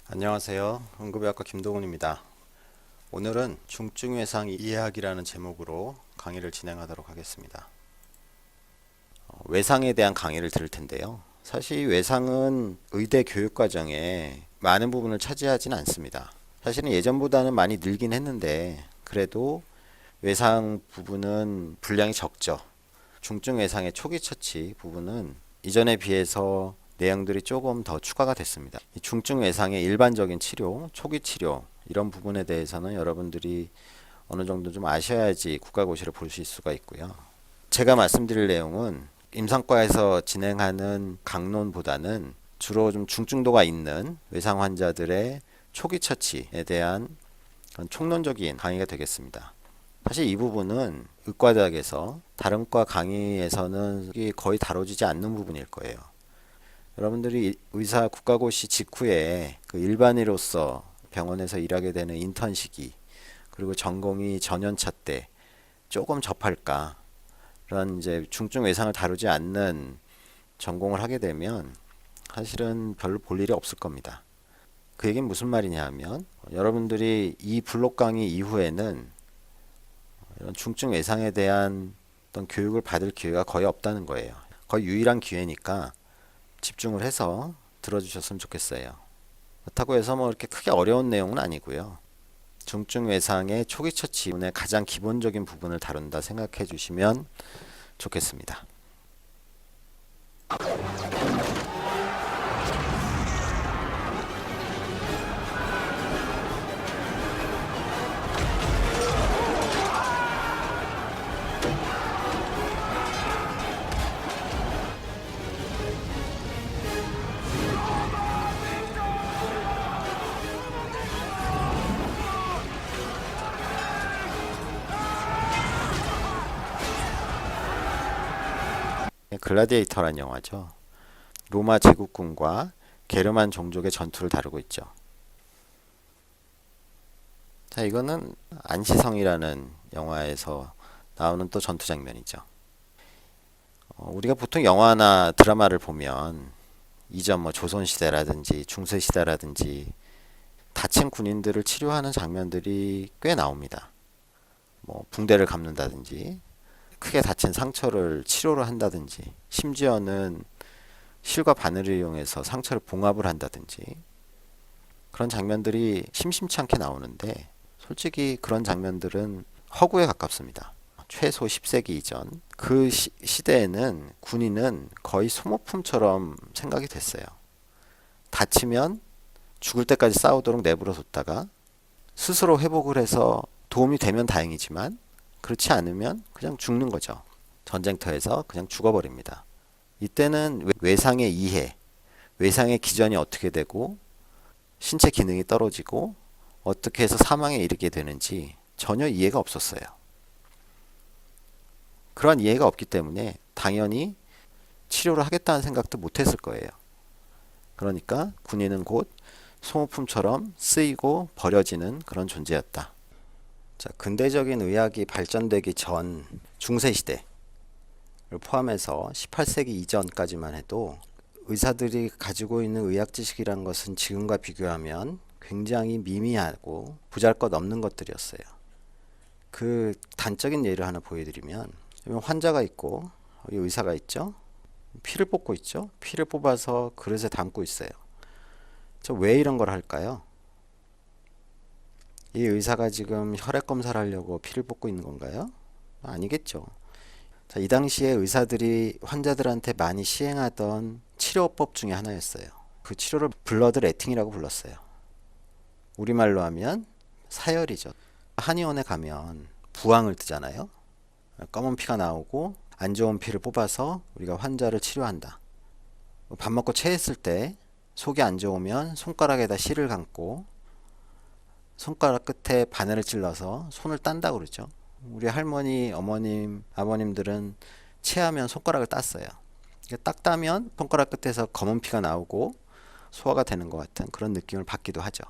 안녕하세요. 응급의학과 김동훈입니다. 오늘은 중증외상 이해하기라는 제목으로 강의를 진행하도록 하겠습니다. 외상에 대한 강의를 들을 텐데요. 사실 외상은 의대 교육과정에 많은 부분을 차지하지는 않습니다. 사실은 예전보다는 많이 늘긴 했는데 그래도 외상 부분은 분량이 적죠. 중증외상의 초기 처치 부분은 이전에 비해서 내용들이 조금 더 추가가 됐습니다. 이 중증 외상의 일반적인 치료, 초기 치료 이런 부분에 대해서는 여러분들이 어느 정도 좀 아셔야지 국가고시를 보실 수가 있고요. 제가 말씀드릴 내용은 임상과에서 진행하는 강론보다는 주로 좀 중증도가 있는 외상 환자들의 초기 처치에 대한 총론적인 강의가 되겠습니다. 사실 이 부분은 의과대학에서 다른 과 강의에서는 거의 다뤄지지 않는 부분일 거예요. 여러분들이 의사 국가고시 직후에 그 일반의로서 병원에서 일하게 되는 인턴 시기 그리고 전공이 전연차 때 조금 접할까 그런 이제 중증 외상을 다루지 않는 전공을 하게 되면 사실은 별로 볼 일이 없을 겁니다. 그 얘기는 무슨 말이냐 하면 여러분들이 이 블록 강의 이후에는 이런 중증 외상에 대한 어떤 교육을 받을 기회가 거의 없다는 거예요. 거의 유일한 기회니까 집중을 해서 들어주셨으면 좋겠어요. 그렇다고 해서 뭐 이렇게 크게 어려운 내용은 아니고요. 중증 외상의 초기 처치의 가장 기본적인 부분을 다룬다 생각해 주시면 좋겠습니다. 글라디에이터란 영화죠. 로마 제국군과 게르만 종족의 전투를 다루고 있죠. 자, 이거는 안시성이라는 영화에서 나오는 또 전투 장면이죠. 우리가 보통 영화나 드라마를 보면 이전 뭐 조선시대라든지 중세시대라든지 다친 군인들을 치료하는 장면들이 꽤 나옵니다. 뭐 붕대를 감는다든지 크게 다친 상처를 치료를 한다든지 심지어는 실과 바늘을 이용해서 상처를 봉합을 한다든지 그런 장면들이 심심치 않게 나오는데 솔직히 그런 장면들은 허구에 가깝습니다. 최소 10세기 이전 그 시대에는 군인은 거의 소모품처럼 생각이 됐어요. 다치면 죽을 때까지 싸우도록 내버려 뒀다가 스스로 회복을 해서 도움이 되면 다행이지만 그렇지 않으면 그냥 죽는 거죠. 전쟁터에서 그냥 죽어버립니다. 이때는 외상의 이해, 외상의 기전이 어떻게 되고 신체 기능이 떨어지고 어떻게 해서 사망에 이르게 되는지 전혀 이해가 없었어요. 그런 이해가 없기 때문에 당연히 치료를 하겠다는 생각도 못했을 거예요. 그러니까 군인은 곧 소모품처럼 쓰이고 버려지는 그런 존재였다. 자, 근대적인 의학이 발전되기 전 중세시대를 포함해서 18세기 이전까지만 해도 의사들이 가지고 있는 의학 지식이란 것은 지금과 비교하면 굉장히 미미하고 보잘것없는 것들이었어요. 그 단적인 예를 하나 보여드리면 환자가 있고 여기 의사가 있죠. 피를 뽑고 있죠. 피를 뽑아서 그릇에 담고 있어요. 저 왜 이런 걸 할까요? 이 의사가 지금 혈액 검사를 하려고 피를 뽑고 있는 건가요? 아니겠죠. 자, 이 당시에 의사들이 환자들한테 많이 시행하던 치료법 중에 하나였어요. 그 치료를 블러드 레팅이라고 불렀어요. 우리말로 하면 사열이죠. 한의원에 가면 부항을 뜨잖아요. 검은 피가 나오고 안 좋은 피를 뽑아서 우리가 환자를 치료한다. 밥 먹고 체했을 때 속이 안 좋으면 손가락에다 실을 감고 손가락 끝에 바늘을 찔러서 손을 딴다 그러죠. 우리 할머니, 어머님, 아버님들은 체하면 손가락을 땄어요. 딱 따면 손가락 끝에서 검은 피가 나오고 소화가 되는 것 같은 그런 느낌을 받기도 하죠.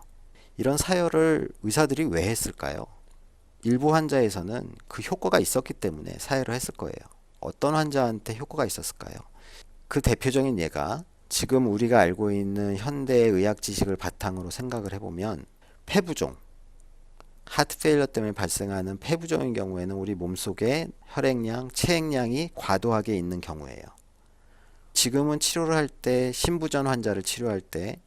이런 사열을 의사들이 왜 했을까요? 일부 환자에서는 그 효과가 있었기 때문에 사열을 했을 거예요. 어떤 환자한테 효과가 있었을까요? 그 대표적인 예가 지금 우리가 알고 있는 현대의 의학 지식을 바탕으로 생각을 해보면 폐부종, 하트 페일러 때문에 발생하는 폐부종의 경우에는 우리 몸속에 혈액량, 체액량이 과도하게 있는 경우예요. 지금은 치료를 할 때 심부전 환자를 치료할 때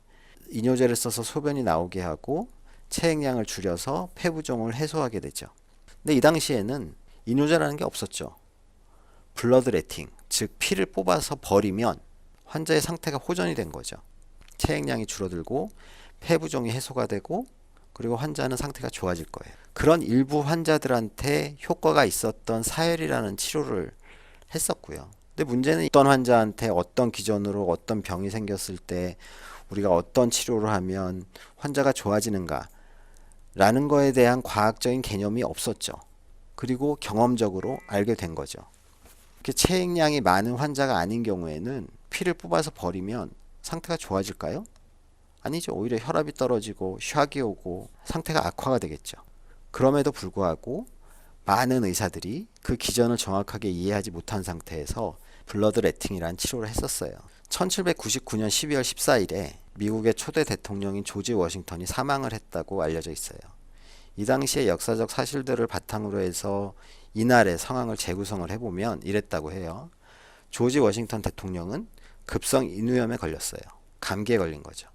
이뇨제를 써서 소변이 나오게 하고 체액량을 줄여서 폐부종을 해소하게 되죠. 근데 이 당시에는 이뇨제라는 게 없었죠. 블러드 레팅, 즉 피를 뽑아서 버리면 환자의 상태가 호전이 된 거죠. 체액량이 줄어들고 폐부종이 해소가 되고 그리고 환자는 상태가 좋아질 거예요. 그런 일부 환자들한테 효과가 있었던 사열이라는 치료를 했었고요. 근데 문제는 어떤 환자한테 어떤 기전으로 어떤 병이 생겼을 때 우리가 어떤 치료를 하면 환자가 좋아지는가 라는 거에 대한 과학적인 개념이 없었죠. 그리고 경험적으로 알게 된 거죠. 이렇게 체액량이 많은 환자가 아닌 경우에는 피를 뽑아서 버리면 상태가 좋아질까요? 아니죠. 오히려 혈압이 떨어지고 샥이 오고 상태가 악화가 되겠죠. 그럼에도 불구하고 많은 의사들이 그 기전을 정확하게 이해하지 못한 상태에서 블러드 레팅이라는 치료를 했었어요. 1799년 12월 14일에 미국의 초대 대통령인 조지 워싱턴이 사망을 했다고 알려져 있어요. 이 당시의 역사적 사실들을 바탕으로 해서 이날의 상황을 재구성을 해보면 이랬다고 해요. 조지 워싱턴 대통령은 급성 인후염에 걸렸어요. 감기에 걸린 거죠.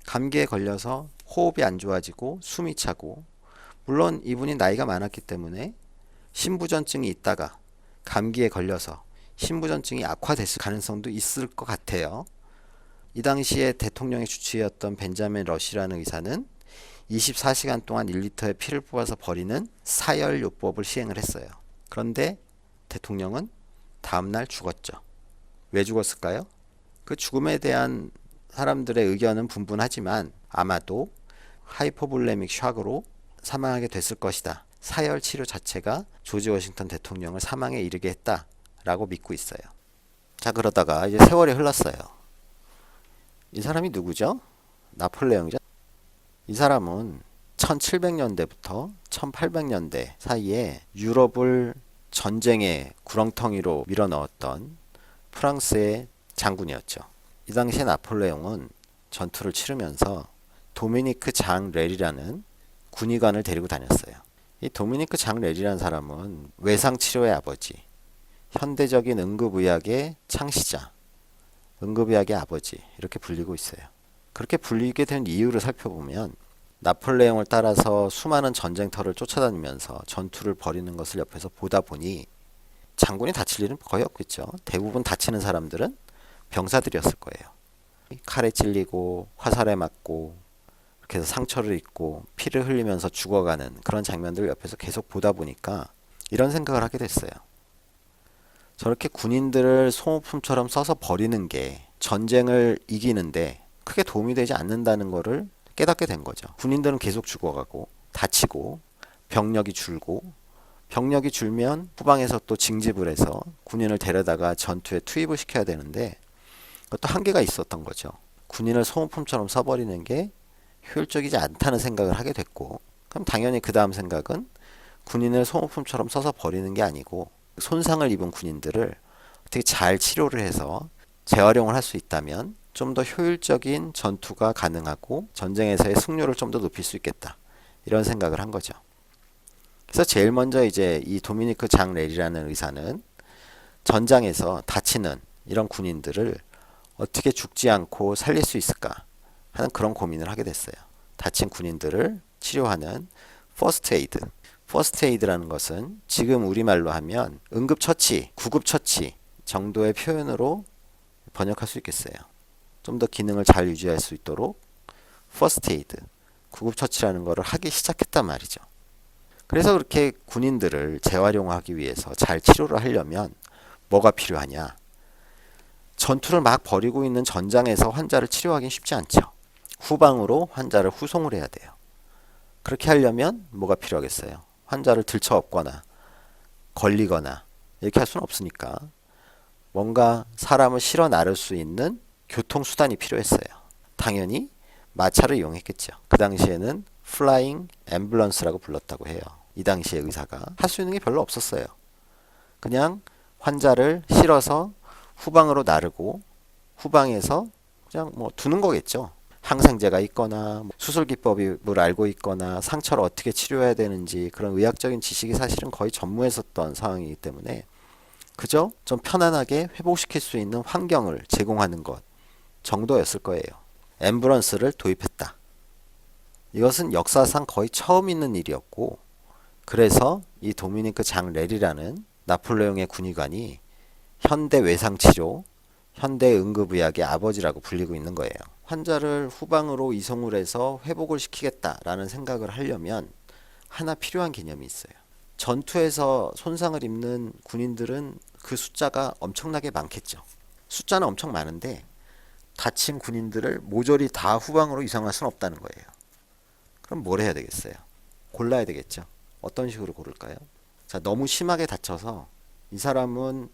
감기에 걸려서 호흡이 안 좋아지고 숨이 차고, 물론 이분이 나이가 많았기 때문에 심부전증이 있다가 감기에 걸려서 심부전증이 악화됐을 가능성도 있을 것 같아요. 이 당시에 대통령의 주치의였던 벤자민 러시라는 의사는 24시간 동안 1리터의 피를 뽑아서 버리는 사열요법을 시행을 했어요. 그런데 대통령은 다음날 죽었죠. 왜 죽었을까요? 그 죽음에 대한 사람들의 의견은 분분하지만 아마도 하이포볼레믹 샥으로 사망하게 됐을 것이다. 사열 치료 자체가 조지 워싱턴 대통령을 사망에 이르게 했다라고 믿고 있어요. 자, 그러다가 이제 세월이 흘렀어요. 이 사람이 누구죠? 나폴레옹이죠. 이 사람은 1700년대부터 1800년대 사이에 유럽을 전쟁의 구렁텅이로 밀어넣었던 프랑스의 장군이었죠. 이 당시에 나폴레옹은 전투를 치르면서 도미니크 장 렐이라는 군의관을 데리고 다녔어요. 이 도미니크 장 렐이라는 사람은 외상치료의 아버지, 현대적인 응급의학의 창시자, 응급의학의 아버지 이렇게 불리고 있어요. 그렇게 불리게 된 이유를 살펴보면 나폴레옹을 따라서 수많은 전쟁터를 쫓아다니면서 전투를 벌이는 것을 옆에서 보다 보니 장군이 다칠 일은 거의 없겠죠. 대부분 다치는 사람들은 병사들이었을 거예요. 칼에 찔리고 화살에 맞고 이렇게 해서 상처를 입고 피를 흘리면서 죽어가는 그런 장면들을 옆에서 계속 보다 보니까 이런 생각을 하게 됐어요. 저렇게 군인들을 소모품처럼 써서 버리는 게 전쟁을 이기는데 크게 도움이 되지 않는다는 거를 깨닫게 된 거죠. 군인들은 계속 죽어가고 다치고 병력이 줄고, 병력이 줄면 후방에서 또 징집을 해서 군인을 데려다가 전투에 투입을 시켜야 되는데 그것도 한계가 있었던 거죠. 군인을 소모품처럼 써버리는 게 효율적이지 않다는 생각을 하게 됐고, 그럼 당연히 그 다음 생각은 군인을 소모품처럼 써서 버리는 게 아니고 손상을 입은 군인들을 어떻게 잘 치료를 해서 재활용을 할 수 있다면 좀 더 효율적인 전투가 가능하고 전쟁에서의 승률을 좀 더 높일 수 있겠다, 이런 생각을 한 거죠. 그래서 제일 먼저 이제 이 도미니크 장 렐이라는 의사는 전장에서 다치는 이런 군인들을 어떻게 죽지 않고 살릴 수 있을까 하는 그런 고민을 하게 됐어요. 다친 군인들을 치료하는 퍼스트 에이드. 퍼스트 에이드라는 것은 지금 우리말로 하면 응급처치, 구급처치 정도의 표현으로 번역할 수 있겠어요. 좀 더 기능을 잘 유지할 수 있도록 퍼스트 에이드, 구급처치라는 것을 하기 시작했단 말이죠. 그래서 그렇게 군인들을 재활용하기 위해서 잘 치료를 하려면 뭐가 필요하냐? 전투를 막 벌이고 있는 전장에서 환자를 치료하기는 쉽지 않죠. 후방으로 환자를 후송을 해야 돼요. 그렇게 하려면 뭐가 필요하겠어요? 환자를 들쳐업거나 걸리거나 이렇게 할 수는 없으니까 뭔가 사람을 실어 나를 수 있는 교통수단이 필요했어요. 당연히 마차를 이용했겠죠. 그 당시에는 플라잉 앰뷸런스라고 불렀다고 해요. 이 당시에 의사가 할 수 있는 게 별로 없었어요. 그냥 환자를 실어서 후방으로 나르고 후방에서 그냥 뭐 두는 거겠죠. 항생제가 있거나 수술 기법을 알고 있거나 상처를 어떻게 치료해야 되는지 그런 의학적인 지식이 사실은 거의 전무했었던 상황이기 때문에 그저 좀 편안하게 회복시킬 수 있는 환경을 제공하는 것 정도였을 거예요. 앰뷸런스를 도입했다. 이것은 역사상 거의 처음 있는 일이었고 그래서 이 도미니크 장 렐이라는 나폴레옹의 군의관이 현대 외상치료, 현대 응급의학의 아버지라고 불리고 있는 거예요. 환자를 후방으로 이송을 해서 회복을 시키겠다라는 생각을 하려면 하나 필요한 개념이 있어요. 전투에서 손상을 입는 군인들은 그 숫자가 엄청나게 많겠죠. 숫자는 엄청 많은데 다친 군인들을 모조리 다 후방으로 이송할 수는 없다는 거예요. 그럼 뭘 해야 되겠어요? 골라야 되겠죠. 어떤 식으로 고를까요? 자, 너무 심하게 다쳐서 이 사람은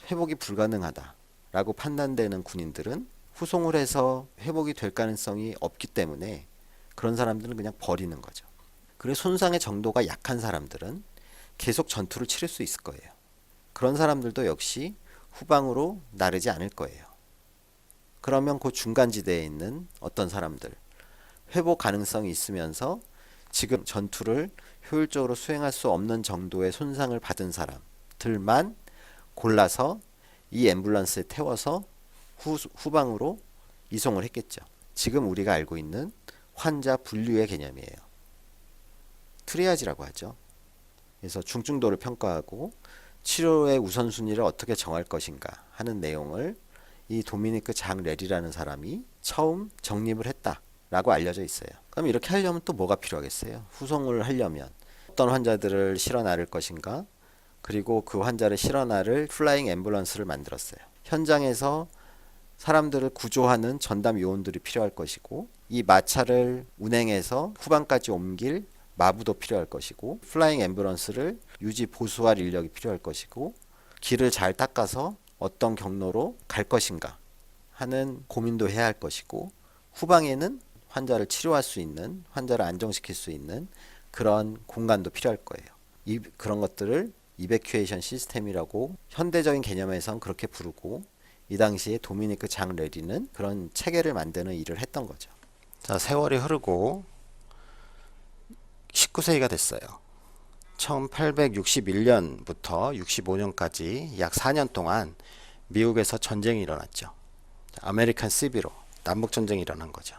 회복이 불가능하다라고 판단되는 군인들은 후송을 해서 회복이 될 가능성이 없기 때문에 그런 사람들은 그냥 버리는 거죠. 그리고 손상의 정도가 약한 사람들은 계속 전투를 치를 수 있을 거예요. 그런 사람들도 역시 후방으로 나르지 않을 거예요. 그러면 그 중간지대에 있는 어떤 사람들, 회복 가능성이 있으면서 지금 전투를 효율적으로 수행할 수 없는 정도의 손상을 받은 사람들만 골라서 이 앰뷸런스에 태워서 후방으로 이송을 했겠죠. 지금 우리가 알고 있는 환자 분류의 개념이에요. 트리아지라고 하죠. 그래서 중증도를 평가하고 치료의 우선순위를 어떻게 정할 것인가 하는 내용을 이 도미니크 장 렐이라는 사람이 처음 정립을 했다라고 알려져 있어요. 그럼 이렇게 하려면 또 뭐가 필요하겠어요? 후송을 하려면 어떤 환자들을 실어 나를 것인가? 그리고 그 환자를 실어 나를 플라잉 앰뷸런스를 만들었어요. 현장에서 사람들을 구조하는 전담 요원들이 필요할 것이고 이 마차를 운행해서 후방까지 옮길 마부도 필요할 것이고 플라잉 앰뷸런스를 유지 보수할 인력이 필요할 것이고 길을 잘 닦아서 어떤 경로로 갈 것인가 하는 고민도 해야 할 것이고 후방에는 환자를 치료할 수 있는 환자를 안정시킬 수 있는 그런 공간도 필요할 거예요. 그런 것들을 이베큐에이션 시스템이라고 현대적인 개념에선 그렇게 부르고 이 당시에 도미니크 장 렐이는 그런 체계를 만드는 일을 했던 거죠. 자, 세월이 흐르고 19세기가 됐어요. 1861년부터 65년까지 약 4년 동안 미국에서 전쟁이 일어났죠. 아메리칸 시비로 남북전쟁이 일어난 거죠.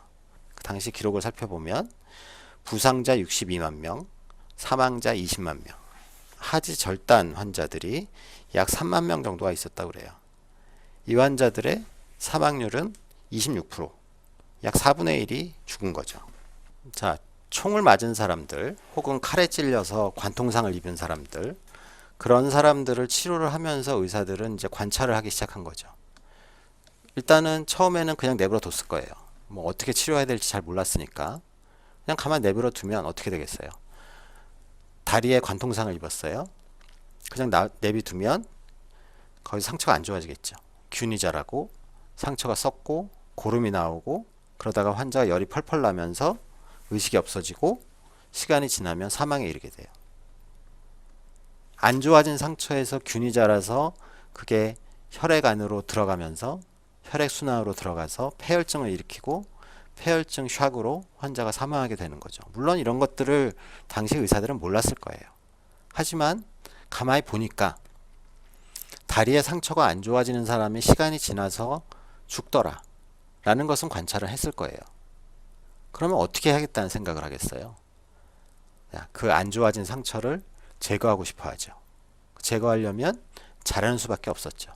그 당시 기록을 살펴보면 부상자 62만 명, 사망자 20만 명, 하지 절단 환자들이 약 3만 명 정도가 있었다고 그래요. 이 환자들의 사망률은 26%, 약 4분의 1이 죽은 거죠. 자, 총을 맞은 사람들 혹은 칼에 찔려서 관통상을 입은 사람들, 그런 사람들을 치료를 하면서 의사들은 이제 관찰을 하기 시작한 거죠. 일단은 처음에는 그냥 내버려 뒀을 거예요. 뭐 어떻게 치료해야 될지 잘 몰랐으니까 그냥 가만 내버려 두면 어떻게 되겠어요? 다리에 관통상을 입었어요. 그냥 내비두면 거기 상처가 안 좋아지겠죠. 균이 자라고 상처가 썩고 고름이 나오고 그러다가 환자가 열이 펄펄 나면서 의식이 없어지고 시간이 지나면 사망에 이르게 돼요. 안 좋아진 상처에서 균이 자라서 그게 혈액 안으로 들어가면서 혈액순환으로 들어가서 폐혈증을 일으키고 폐혈증 샥으로 환자가 사망하게 되는 거죠. 물론 이런 것들을 당시 의사들은 몰랐을 거예요. 하지만 가만히 보니까 다리에 상처가 안 좋아지는 사람이 시간이 지나서 죽더라 라는 것은 관찰을 했을 거예요. 그러면 어떻게 하겠다는 생각을 하겠어요? 그 안 좋아진 상처를 제거하고 싶어 하죠. 제거하려면 자르는 수밖에 없었죠.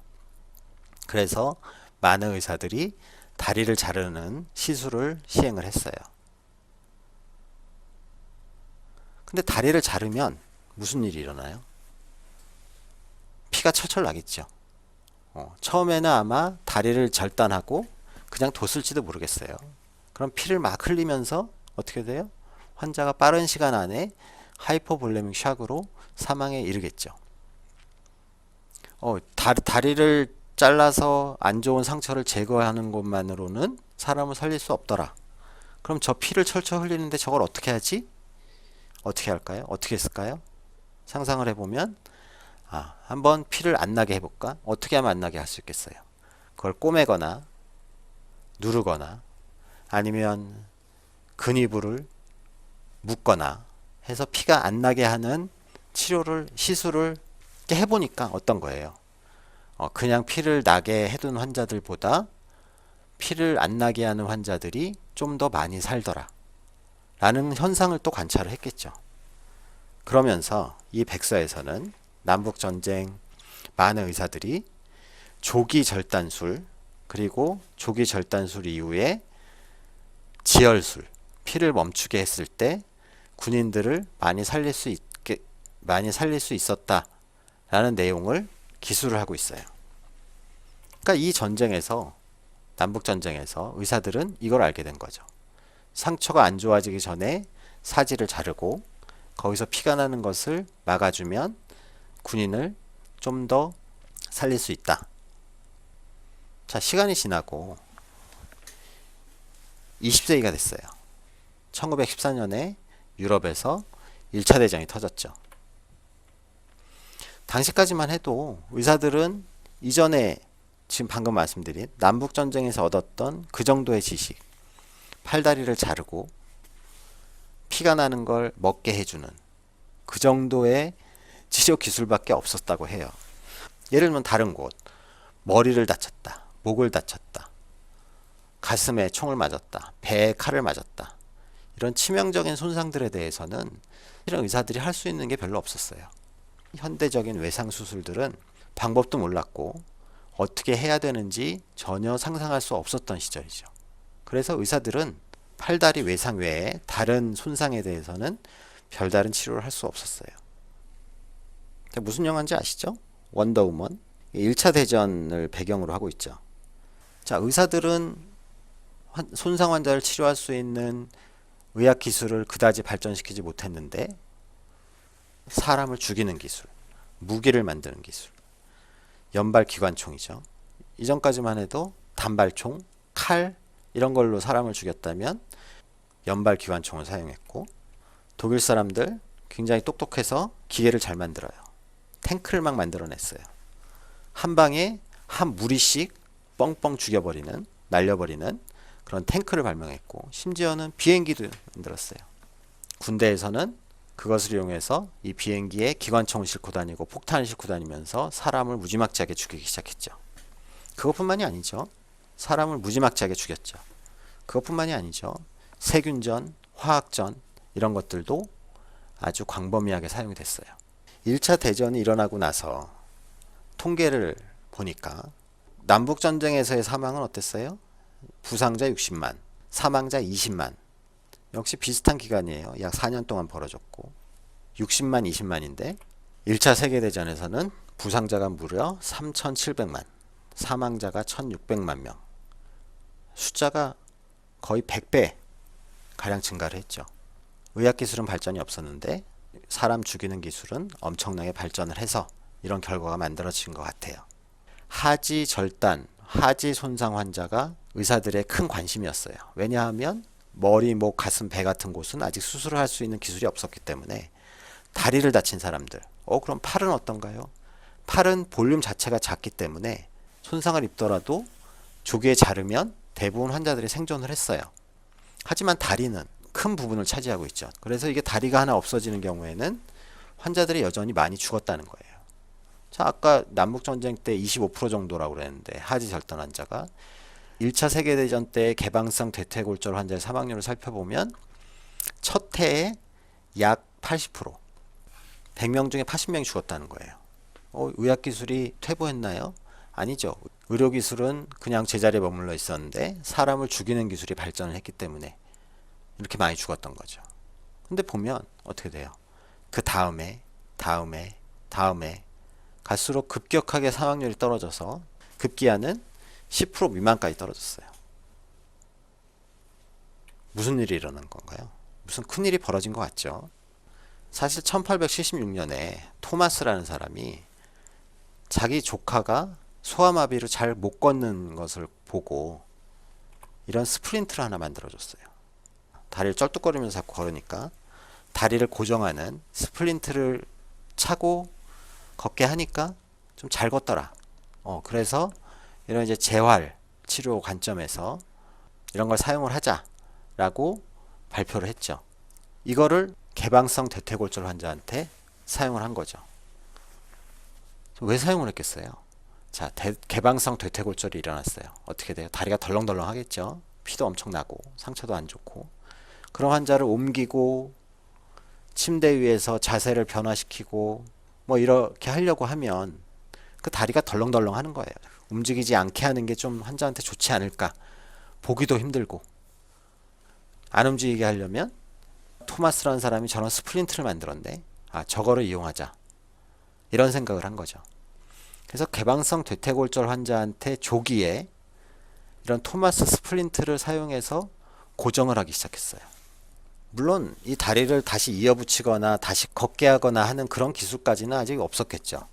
그래서 많은 의사들이 다리를 자르는 시술을 시행을 했어요. 근데 다리를 자르면 무슨 일이 일어나요? 피가 철철 나겠죠. 처음에는 아마 다리를 절단하고 그냥 뒀을지도 모르겠어요. 그럼 피를 막 흘리면서 어떻게 돼요? 환자가 빠른 시간 안에 하이포볼레믹 샥으로 사망에 이르겠죠. 다리를 잘라서 안 좋은 상처를 제거하는 것만으로는 사람을 살릴 수 없더라. 그럼 저 피를 철철 흘리는데 저걸 어떻게 하지? 어떻게 할까요? 어떻게 했을까요? 상상을 해보면 한번 피를 안 나게 해볼까? 어떻게 하면 안 나게 할 수 있겠어요? 그걸 꼬매거나 누르거나 아니면 근위부를 묶거나 해서 피가 안 나게 하는 시술을 해보니까 어떤 거예요? 그냥 피를 나게 해둔 환자들보다 피를 안 나게 하는 환자들이 좀 더 많이 살더라 라는 현상을 또 관찰을 했겠죠. 그러면서 이 백서에서는 남북전쟁 많은 의사들이 조기 절단술 그리고 조기 절단술 이후에 지혈술, 피를 멈추게 했을 때 군인들을 많이 살릴 수 있었다라는 내용을 기술을 하고 있어요. 그러니까 이 전쟁에서 남북전쟁에서 의사들은 이걸 알게 된 거죠. 상처가 안 좋아지기 전에 사지를 자르고 거기서 피가 나는 것을 막아주면 군인을 좀 더 살릴 수 있다. 자, 시간이 지나고 20세기가 됐어요. 1914년에 유럽에서 1차 대전이 터졌죠. 당시까지만 해도 의사들은 이전에 지금 방금 말씀드린 남북전쟁에서 얻었던 그 정도의 지식, 팔다리를 자르고 피가 나는 걸 먹게 해주는 그 정도의 치료 기술밖에 없었다고 해요. 예를 들면 다른 곳, 머리를 다쳤다, 목을 다쳤다, 가슴에 총을 맞았다, 배에 칼을 맞았다. 이런 치명적인 손상들에 대해서는 이런 의사들이 할 수 있는 게 별로 없었어요. 현대적인 외상 수술들은 방법도 몰랐고 어떻게 해야 되는지 전혀 상상할 수 없었던 시절이죠. 그래서 의사들은 팔다리 외상 외에 다른 손상에 대해서는 별다른 치료를 할 수 없었어요. 무슨 영화인지 아시죠? 원더우먼. 1차 대전을 배경으로 하고 있죠. 자, 의사들은 손상 환자를 치료할 수 있는 의학 기술을 그다지 발전시키지 못했는데 사람을 죽이는 기술, 무기를 만드는 기술, 연발 기관총이죠. 이전까지만 해도 단발총, 칼 이런 걸로 사람을 죽였다면 연발 기관총을 사용했고, 독일 사람들 굉장히 똑똑해서 기계를 잘 만들어요. 탱크를 막 만들어냈어요. 한 방에 한 무리씩 뻥뻥 죽여버리는, 날려버리는 그런 탱크를 발명했고, 심지어는 비행기도 만들었어요. 군대에서는 그것을 이용해서 이 비행기에 기관총을 싣고 다니고 폭탄을 싣고 다니면서 사람을 무지막지하게 죽이기 시작했죠. 그것뿐만이 아니죠. 사람을 무지막지하게 죽였죠. 그것뿐만이 아니죠. 세균전, 화학전 이런 것들도 아주 광범위하게 사용이 됐어요. 1차 대전이 일어나고 나서 통계를 보니까 남북전쟁에서의 사망은 어땠어요? 부상자 60만, 사망자 20만. 역시 비슷한 기간이에요. 약 4년 동안 벌어졌고 60만, 20만인데 1차 세계대전에서는 부상자가 무려 3,700만, 사망자가 1,600만 명. 숫자가 거의 100배 가량 증가를 했죠. 의학기술은 발전이 없었는데 사람 죽이는 기술은 엄청나게 발전을 해서 이런 결과가 만들어진 것 같아요. 하지 절단, 하지 손상 환자가 의사들의 큰 관심이었어요. 왜냐하면 머리, 목, 가슴, 배 같은 곳은 아직 수술을 할 수 있는 기술이 없었기 때문에. 다리를 다친 사람들, 그럼 팔은 어떤가요? 팔은 볼륨 자체가 작기 때문에 손상을 입더라도 조기에 자르면 대부분 환자들이 생존을 했어요. 하지만 다리는 큰 부분을 차지하고 있죠. 그래서 이게 다리가 하나 없어지는 경우에는 환자들이 여전히 많이 죽었다는 거예요. 자, 아까 남북전쟁 때 25% 정도라고 그랬는데 하지 절단 환자가 1차 세계대전 때 개방성 대퇴골절 환자의 사망률을 살펴보면 첫 해에 약 80%, 100명 중에 80명이 죽었다는 거예요. 의학기술이 퇴보했나요? 아니죠. 의료기술은 그냥 제자리에 머물러 있었는데 사람을 죽이는 기술이 발전을 했기 때문에 이렇게 많이 죽었던 거죠. 근데 보면 어떻게 돼요? 그 다음에 갈수록 급격하게 사망률이 떨어져서 급기야는 10% 미만까지 떨어졌어요. 무슨 일이 일어난 건가요? 무슨 큰일이 벌어진 것 같죠? 사실 1876년에 토마스라는 사람이 자기 조카가 소아마비로 잘 못 걷는 것을 보고 이런 스프린트를 하나 만들어줬어요. 다리를 쩔뚝거리면서 자꾸 걸으니까 다리를 고정하는 스프린트를 차고 걷게 하니까 좀 잘 걷더라. 그래서 이런 이제 재활 치료 관점에서 이런 걸 사용을 하자라고 발표를 했죠. 이거를 개방성 대퇴골절 환자한테 사용을 한 거죠. 왜 사용을 했겠어요? 자, 개방성 대퇴골절이 일어났어요. 어떻게 돼요? 다리가 덜렁덜렁 하겠죠. 피도 엄청 나고 상처도 안 좋고. 그런 환자를 옮기고 침대 위에서 자세를 변화시키고 뭐 이렇게 하려고 하면 그 다리가 덜렁덜렁 하는 거예요. 움직이지 않게 하는 게 좀 환자한테 좋지 않을까. 보기도 힘들고. 안 움직이게 하려면 토마스라는 사람이 저런 스플린트를 만들었네. 아, 저거를 이용하자. 이런 생각을 한 거죠. 그래서 개방성 대퇴골절 환자한테 조기에 이런 토마스 스플린트를 사용해서 고정을 하기 시작했어요. 물론 이 다리를 다시 이어붙이거나 다시 걷게 하거나 하는 그런 기술까지는 아직 없었겠죠.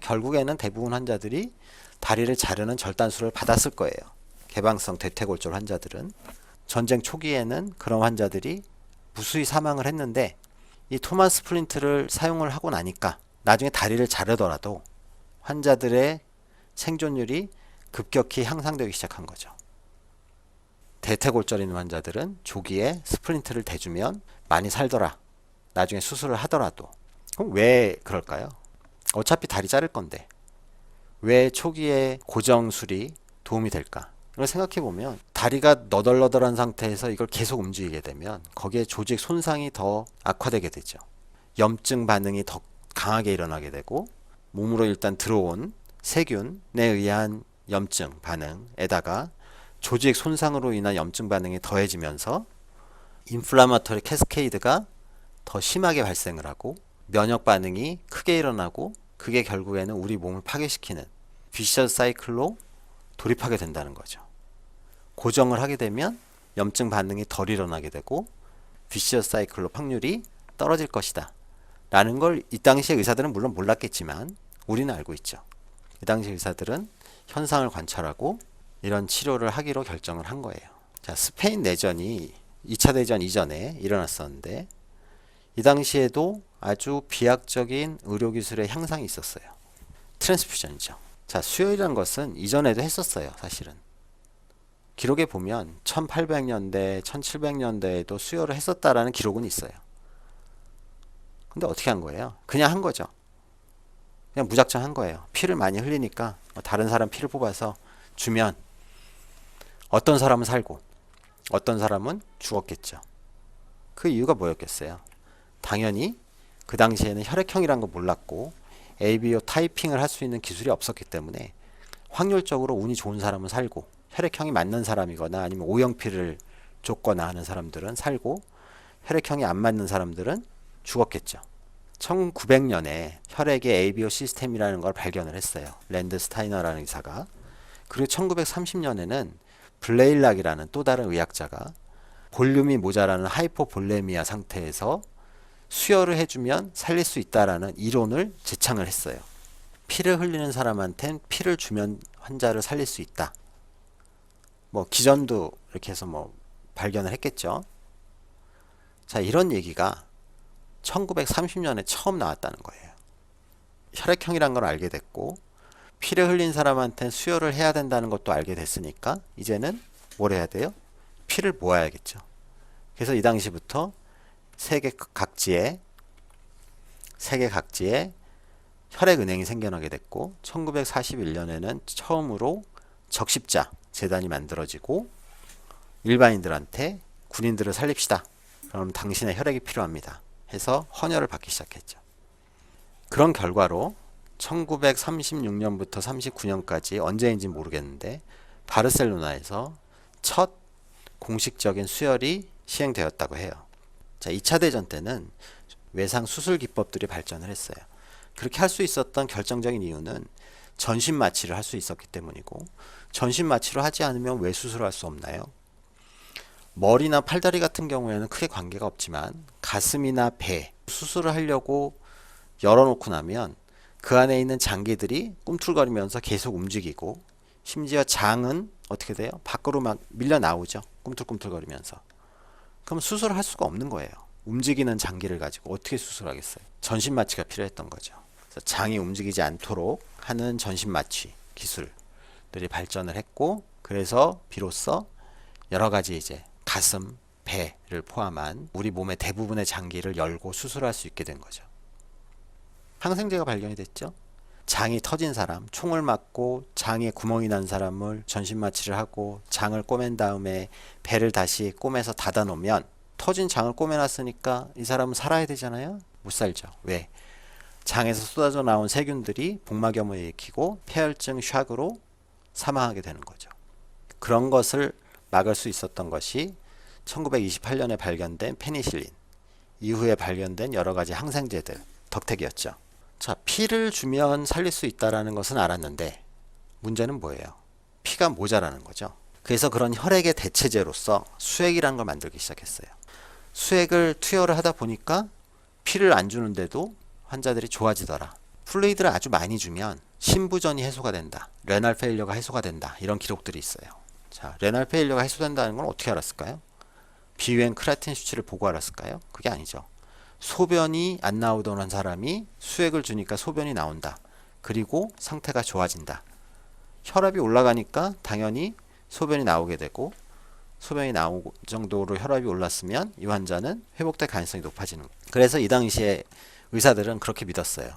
결국에는 대부분 환자들이 다리를 자르는 절단술을 받았을 거예요. 개방성 대퇴골절 환자들은. 전쟁 초기에는 그런 환자들이 무수히 사망을 했는데 이 토마스 스플린트를 사용을 하고 나니까 나중에 다리를 자르더라도 환자들의 생존율이 급격히 향상되기 시작한 거죠. 대퇴골절 있는 환자들은 조기에 스플린트를 대주면 많이 살더라. 나중에 수술을 하더라도. 그럼 왜 그럴까요? 어차피 다리 자를 건데 왜 초기에 고정술이 도움이 될까? 이걸 생각해 보면 다리가 너덜너덜한 상태에서 이걸 계속 움직이게 되면 거기에 조직 손상이 더 악화되게 되죠. 염증 반응이 더 강하게 일어나게 되고 몸으로 일단 들어온 세균에 의한 염증 반응에다가 조직 손상으로 인한 염증 반응이 더해지면서 인플라마토리 캐스케이드가 더 심하게 발생을 하고 면역 반응이 크게 일어나고 그게 결국에는 우리 몸을 파괴시키는 비셔스 사이클로 돌입하게 된다는 거죠. 고정을 하게 되면 염증 반응이 덜 일어나게 되고 비셔스 사이클로 확률이 떨어질 것이다 라는 걸 이 당시에 의사들은 물론 몰랐겠지만 우리는 알고 있죠. 이 당시 의사들은 현상을 관찰하고 이런 치료를 하기로 결정을 한 거예요. 자, 스페인 내전이 2차 대전 이전에 일어났었는데 이 당시에도 아주 비약적인 의료기술의 향상이 있었어요. 트랜스퓨전이죠. 자, 수혈이란 것은 이전에도 했었어요. 사실은. 기록에 보면 1800년대, 1700년대에도 수혈을 했었다라는 기록은 있어요. 근데 어떻게 한 거예요? 그냥 한 거죠. 그냥 무작정 한 거예요. 피를 많이 흘리니까 다른 사람 피를 뽑아서 주면 어떤 사람은 살고 어떤 사람은 죽었겠죠. 그 이유가 뭐였겠어요? 당연히 그 당시에는 혈액형이란 거 몰랐고 ABO 타이핑을 할 수 있는 기술이 없었기 때문에 확률적으로 운이 좋은 사람은 살고 혈액형이 맞는 사람이거나 아니면 O형피를 줬거나 하는 사람들은 살고 혈액형이 안 맞는 사람들은 죽었겠죠. 1900년에 혈액의 ABO 시스템이라는 걸 발견을 했어요. 랜드 스타이너라는 의사가. 그리고 1930년에는 블레일락이라는 또 다른 의학자가 볼륨이 모자라는 하이포볼레미아 상태에서 수혈을 해주면 살릴 수 있다라는 이론을 제창을 했어요. 피를 흘리는 사람한텐 피를 주면 환자를 살릴 수 있다. 뭐 기전도 이렇게 해서 뭐 발견을 했겠죠. 자, 이런 얘기가 1930년에 처음 나왔다는 거예요. 혈액형이란 걸 알게 됐고 피를 흘린 사람한테는 수혈을 해야 된다는 것도 알게 됐으니까 이제는 뭘 해야 돼요? 피를 모아야겠죠. 그래서 이 당시부터 세계 각지에 혈액은행이 생겨나게 됐고 1941년에는 처음으로 적십자 재단이 만들어지고 일반인들한테 군인들을 살립시다. 그럼 당신의 혈액이 필요합니다. 해서 헌혈을 받기 시작했죠. 그런 결과로 1936년부터 39년까지 언제인지 모르겠는데 바르셀로나에서 첫 공식적인 수혈이 시행되었다고 해요. 자, 2차 대전 때는 외상 수술 기법들이 발전을 했어요. 그렇게 할 수 있었던 결정적인 이유는 전신 마취를 할 수 있었기 때문이고 전신 마취를 하지 않으면 왜 수술을 할 수 없나요? 머리나 팔다리 같은 경우에는 크게 관계가 없지만 가슴이나 배 수술을 하려고 열어놓고 나면 그 안에 있는 장기들이 꿈틀거리면서 계속 움직이고 심지어 장은 어떻게 돼요? 밖으로 막 밀려 나오죠. 꿈틀꿈틀거리면서. 그럼 수술을 할 수가 없는 거예요. 움직이는 장기를 가지고 어떻게 수술하겠어요? 전신 마취가 필요했던 거죠. 그래서 장이 움직이지 않도록 하는 전신 마취 기술 기술들이 발전을 했고, 그래서 비로소 여러 가지 이제 가슴, 배를 포함한 우리 몸의 대부분의 장기를 열고 수술할 수 있게 된 거죠. 항생제가 발견이 됐죠. 장이 터진 사람, 총을 맞고 장에 구멍이 난 사람을 전신마취를 하고 장을 꼬맨 다음에 배를 다시 꼬매서 닫아 놓으면, 터진 장을 꼬매놨으니까 이 사람은 살아야 되잖아요. 못 살죠. 왜? 장에서 쏟아져 나온 세균들이 복막염을 일으키고 폐혈증 샥으로 사망하게 되는 거죠. 그런 것을 막을 수 있었던 것이 1928년에 발견된 페니실린, 이후에 발견된 여러 가지 항생제들 덕택이었죠. 자, 피를 주면 살릴 수 있다는 것은 알았는데 문제는 뭐예요? 피가 모자라는 거죠. 그래서 그런 혈액의 대체제로서 수액이라는 걸 만들기 시작했어요. 수액을 투여를 하다 보니까 피를 안 주는데도 환자들이 좋아지더라. 플루이드를 아주 많이 주면 심부전이 해소가 된다, 레날 페일러가 해소가 된다, 이런 기록들이 있어요. 자, 레날 페일러가 해소된다는 건 어떻게 알았을까요? 비유행 크레아틴 수치를 보고 알았을까요? 그게 아니죠. 소변이 안 나오던 사람이 수액을 주니까 소변이 나온다. 그리고 상태가 좋아진다. 혈압이 올라가니까 당연히 소변이 나오게 되고, 소변이 나올 정도로 혈압이 올랐으면 이 환자는 회복될 가능성이 높아지는 거예요. 그래서 이 당시에 의사들은 그렇게 믿었어요.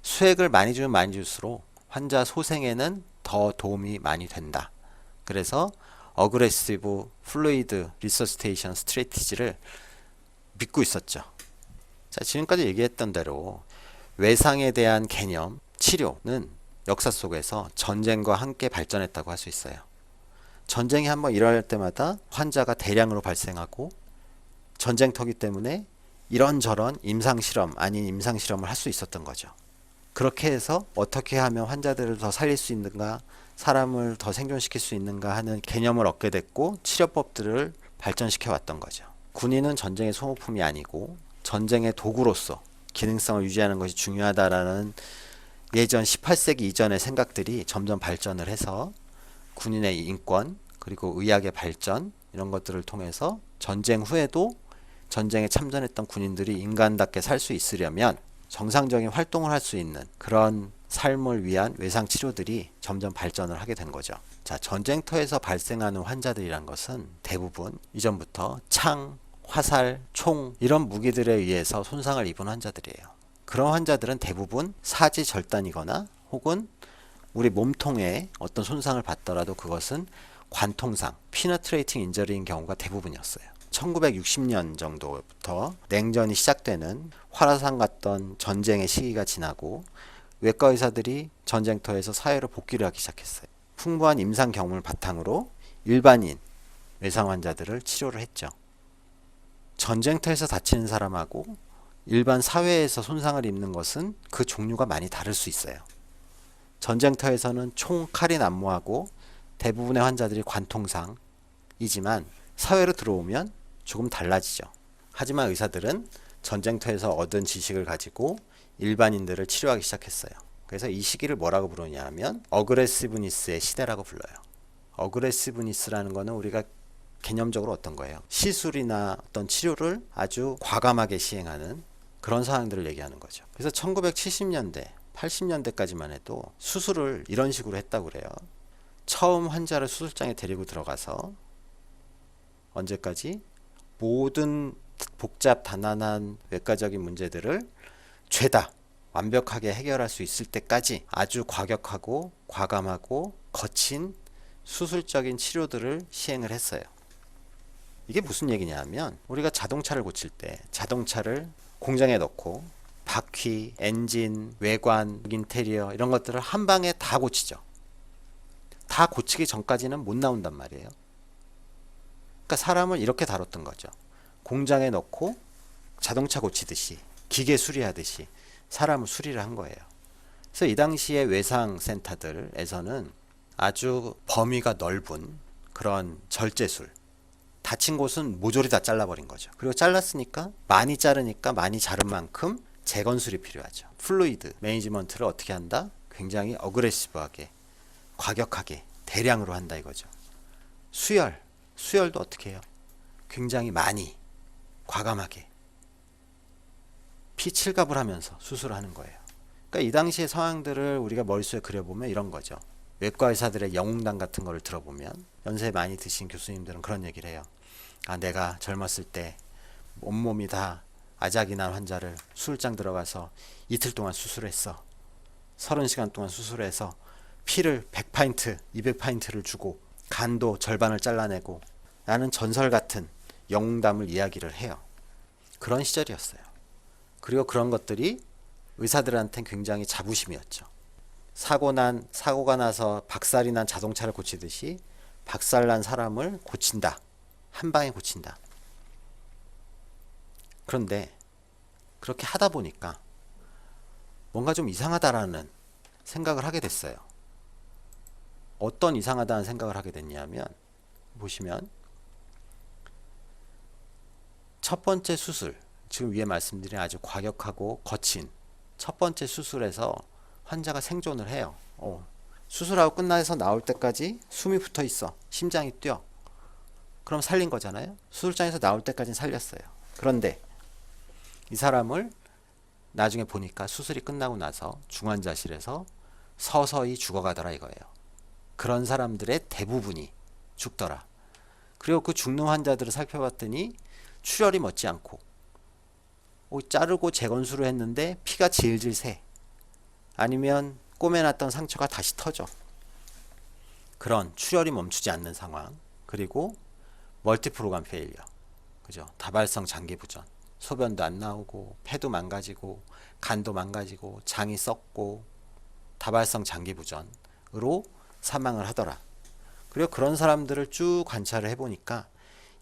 수액을 많이 주면 많이 줄수록 환자 소생에는 더 도움이 많이 된다. 그래서 어그레시브 플루이드 리서시테이션 스트래티지를 믿고 있었죠. 자, 지금까지 얘기했던 대로 외상에 대한 개념, 치료는 역사 속에서 전쟁과 함께 발전했다고 할 수 있어요. 전쟁이 한번 일어날 때마다 환자가 대량으로 발생하고, 전쟁터기 때문에 이런저런 임상실험 아닌 임상실험을 할 수 있었던 거죠. 그렇게 해서 어떻게 하면 환자들을 더 살릴 수 있는가, 사람을 더 생존시킬 수 있는가 하는 개념을 얻게 됐고, 치료법들을 발전시켜 왔던 거죠. 군인은 전쟁의 소모품이 아니고 전쟁의 도구로서 기능성을 유지하는 것이 중요하다라는 예전 18세기 이전의 생각들이 점점 발전을 해서 군인의 인권, 그리고 의학의 발전, 이런 것들을 통해서 전쟁 후에도 전쟁에 참전했던 군인들이 인간답게 살 수 있으려면 정상적인 활동을 할 수 있는 그런 삶을 위한 외상 치료들이 점점 발전을 하게 된 거죠. 자, 전쟁터에서 발생하는 환자들이란 것은 대부분 이전부터 창, 화살, 총, 이런 무기들에 의해서 손상을 입은 환자들이에요. 그런 환자들은 대부분 사지 절단이거나 혹은 우리 몸통에 어떤 손상을 받더라도 그것은 관통상, 피너트레이팅 인저리인 경우가 대부분이었어요. 1960년 정도부터 냉전이 시작되는 화라산 같던 전쟁의 시기가 지나고 외과 의사들이 전쟁터에서 사회로 복귀를 하기 시작했어요. 풍부한 임상 경험을 바탕으로 일반인 외상 환자들을 치료를 했죠. 전쟁터에서 다치는 사람하고 일반 사회에서 손상을 입는 것은 그 종류가 많이 다를 수 있어요. 전쟁터에서는 총, 칼이 난무하고 대부분의 환자들이 관통상이지만 사회로 들어오면 조금 달라지죠. 하지만 의사들은 전쟁터에서 얻은 지식을 가지고 일반인들을 치료하기 시작했어요. 그래서 이 시기를 뭐라고 부르냐 하면 어그레시브니스의 시대라고 불러요. 어그레시브니스라는 거는 우리가 개념적으로 어떤 거예요? 시술이나 어떤 치료를 아주 과감하게 시행하는 그런 상황들을 얘기하는 거죠. 그래서 1970년대, 80년대까지만 해도 수술을 이런 식으로 했다고 그래요. 처음 환자를 수술장에 데리고 들어가서 언제까지? 모든 복잡 단단한 외과적인 문제들을 죄다 완벽하게 해결할 수 있을 때까지 아주 과격하고 과감하고 거친 수술적인 치료들을 시행을 했어요. 이게 무슨 얘기냐 하면 우리가 자동차를 고칠 때 자동차를 공장에 넣고 바퀴, 엔진, 외관, 인테리어 이런 것들을 한 방에 다 고치죠. 다 고치기 전까지는 못 나온단 말이에요. 그러니까 사람을 이렇게 다뤘던 거죠. 공장에 넣고 자동차 고치듯이, 기계 수리하듯이 사람을 수리를 한 거예요. 그래서 이 당시에 외상센터들에서는 아주 범위가 넓은 그런 절제술, 다친 곳은 모조리 다 잘라버린 거죠. 그리고 잘랐으니까 많이 자르니까 많이 자른 만큼 재건술이 필요하죠. 플루이드 매니지먼트를 어떻게 한다? 굉장히 어그레시브하게, 과격하게, 대량으로 한다 이거죠. 수혈도 어떻게 해요? 굉장히 많이, 과감하게 피칠갑을 하면서 수술을 하는 거예요. 그러니까 이 당시의 상황들을 우리가 머릿속에 그려보면 이런 거죠. 외과 의사들의 영웅담 같은 거를 들어보면 연세 많이 드신 교수님들은 그런 얘기를 해요. 아, 내가 젊었을 때 온몸이 다 아작이 난 환자를 수술장 들어가서 이틀 동안 수술했어. 30시간 동안 수술해서 피를 100파인트, 200파인트를 주고 간도 절반을 잘라내고 라는 전설 같은 영웅담을 이야기를 해요. 그런 시절이었어요. 그리고 그런 것들이 의사들한테는 굉장히 자부심이었죠. 사고가 나서 박살이 난 자동차를 고치듯이 박살난 사람을 고친다. 한 방에 고친다. 그런데 그렇게 하다 보니까 뭔가 좀 이상하다라는 생각을 하게 됐어요. 어떤 이상하다는 생각을 하게 됐냐면, 보시면 첫 번째 수술, 지금 위에 말씀드린 아주 과격하고 거친 첫 번째 수술에서 환자가 생존을 해요. 수술하고 끝나서 나올 때까지 숨이 붙어 있어. 심장이 뛰어. 그럼 살린 거잖아요. 수술장에서 나올 때까지는 살렸어요. 그런데 이 사람을 나중에 보니까 수술이 끝나고 나서 중환자실에서 서서히 죽어가더라 이거예요. 그런 사람들의 대부분이 죽더라. 그리고 그 죽는 환자들을 살펴봤더니 출혈이 멎지 않고 자르고 재건수를 했는데 피가 질질 새. 아니면 꼬매놨던 상처가 다시 터져. 그런 출혈이 멈추지 않는 상황. 그리고 멀티플 오간 페일리어. 그죠? 다발성 장기 부전. 소변도 안 나오고 폐도 망가지고 간도 망가지고 장이 썩고 다발성 장기 부전으로 사망을 하더라. 그리고 그런 사람들을 쭉 관찰을 해보니까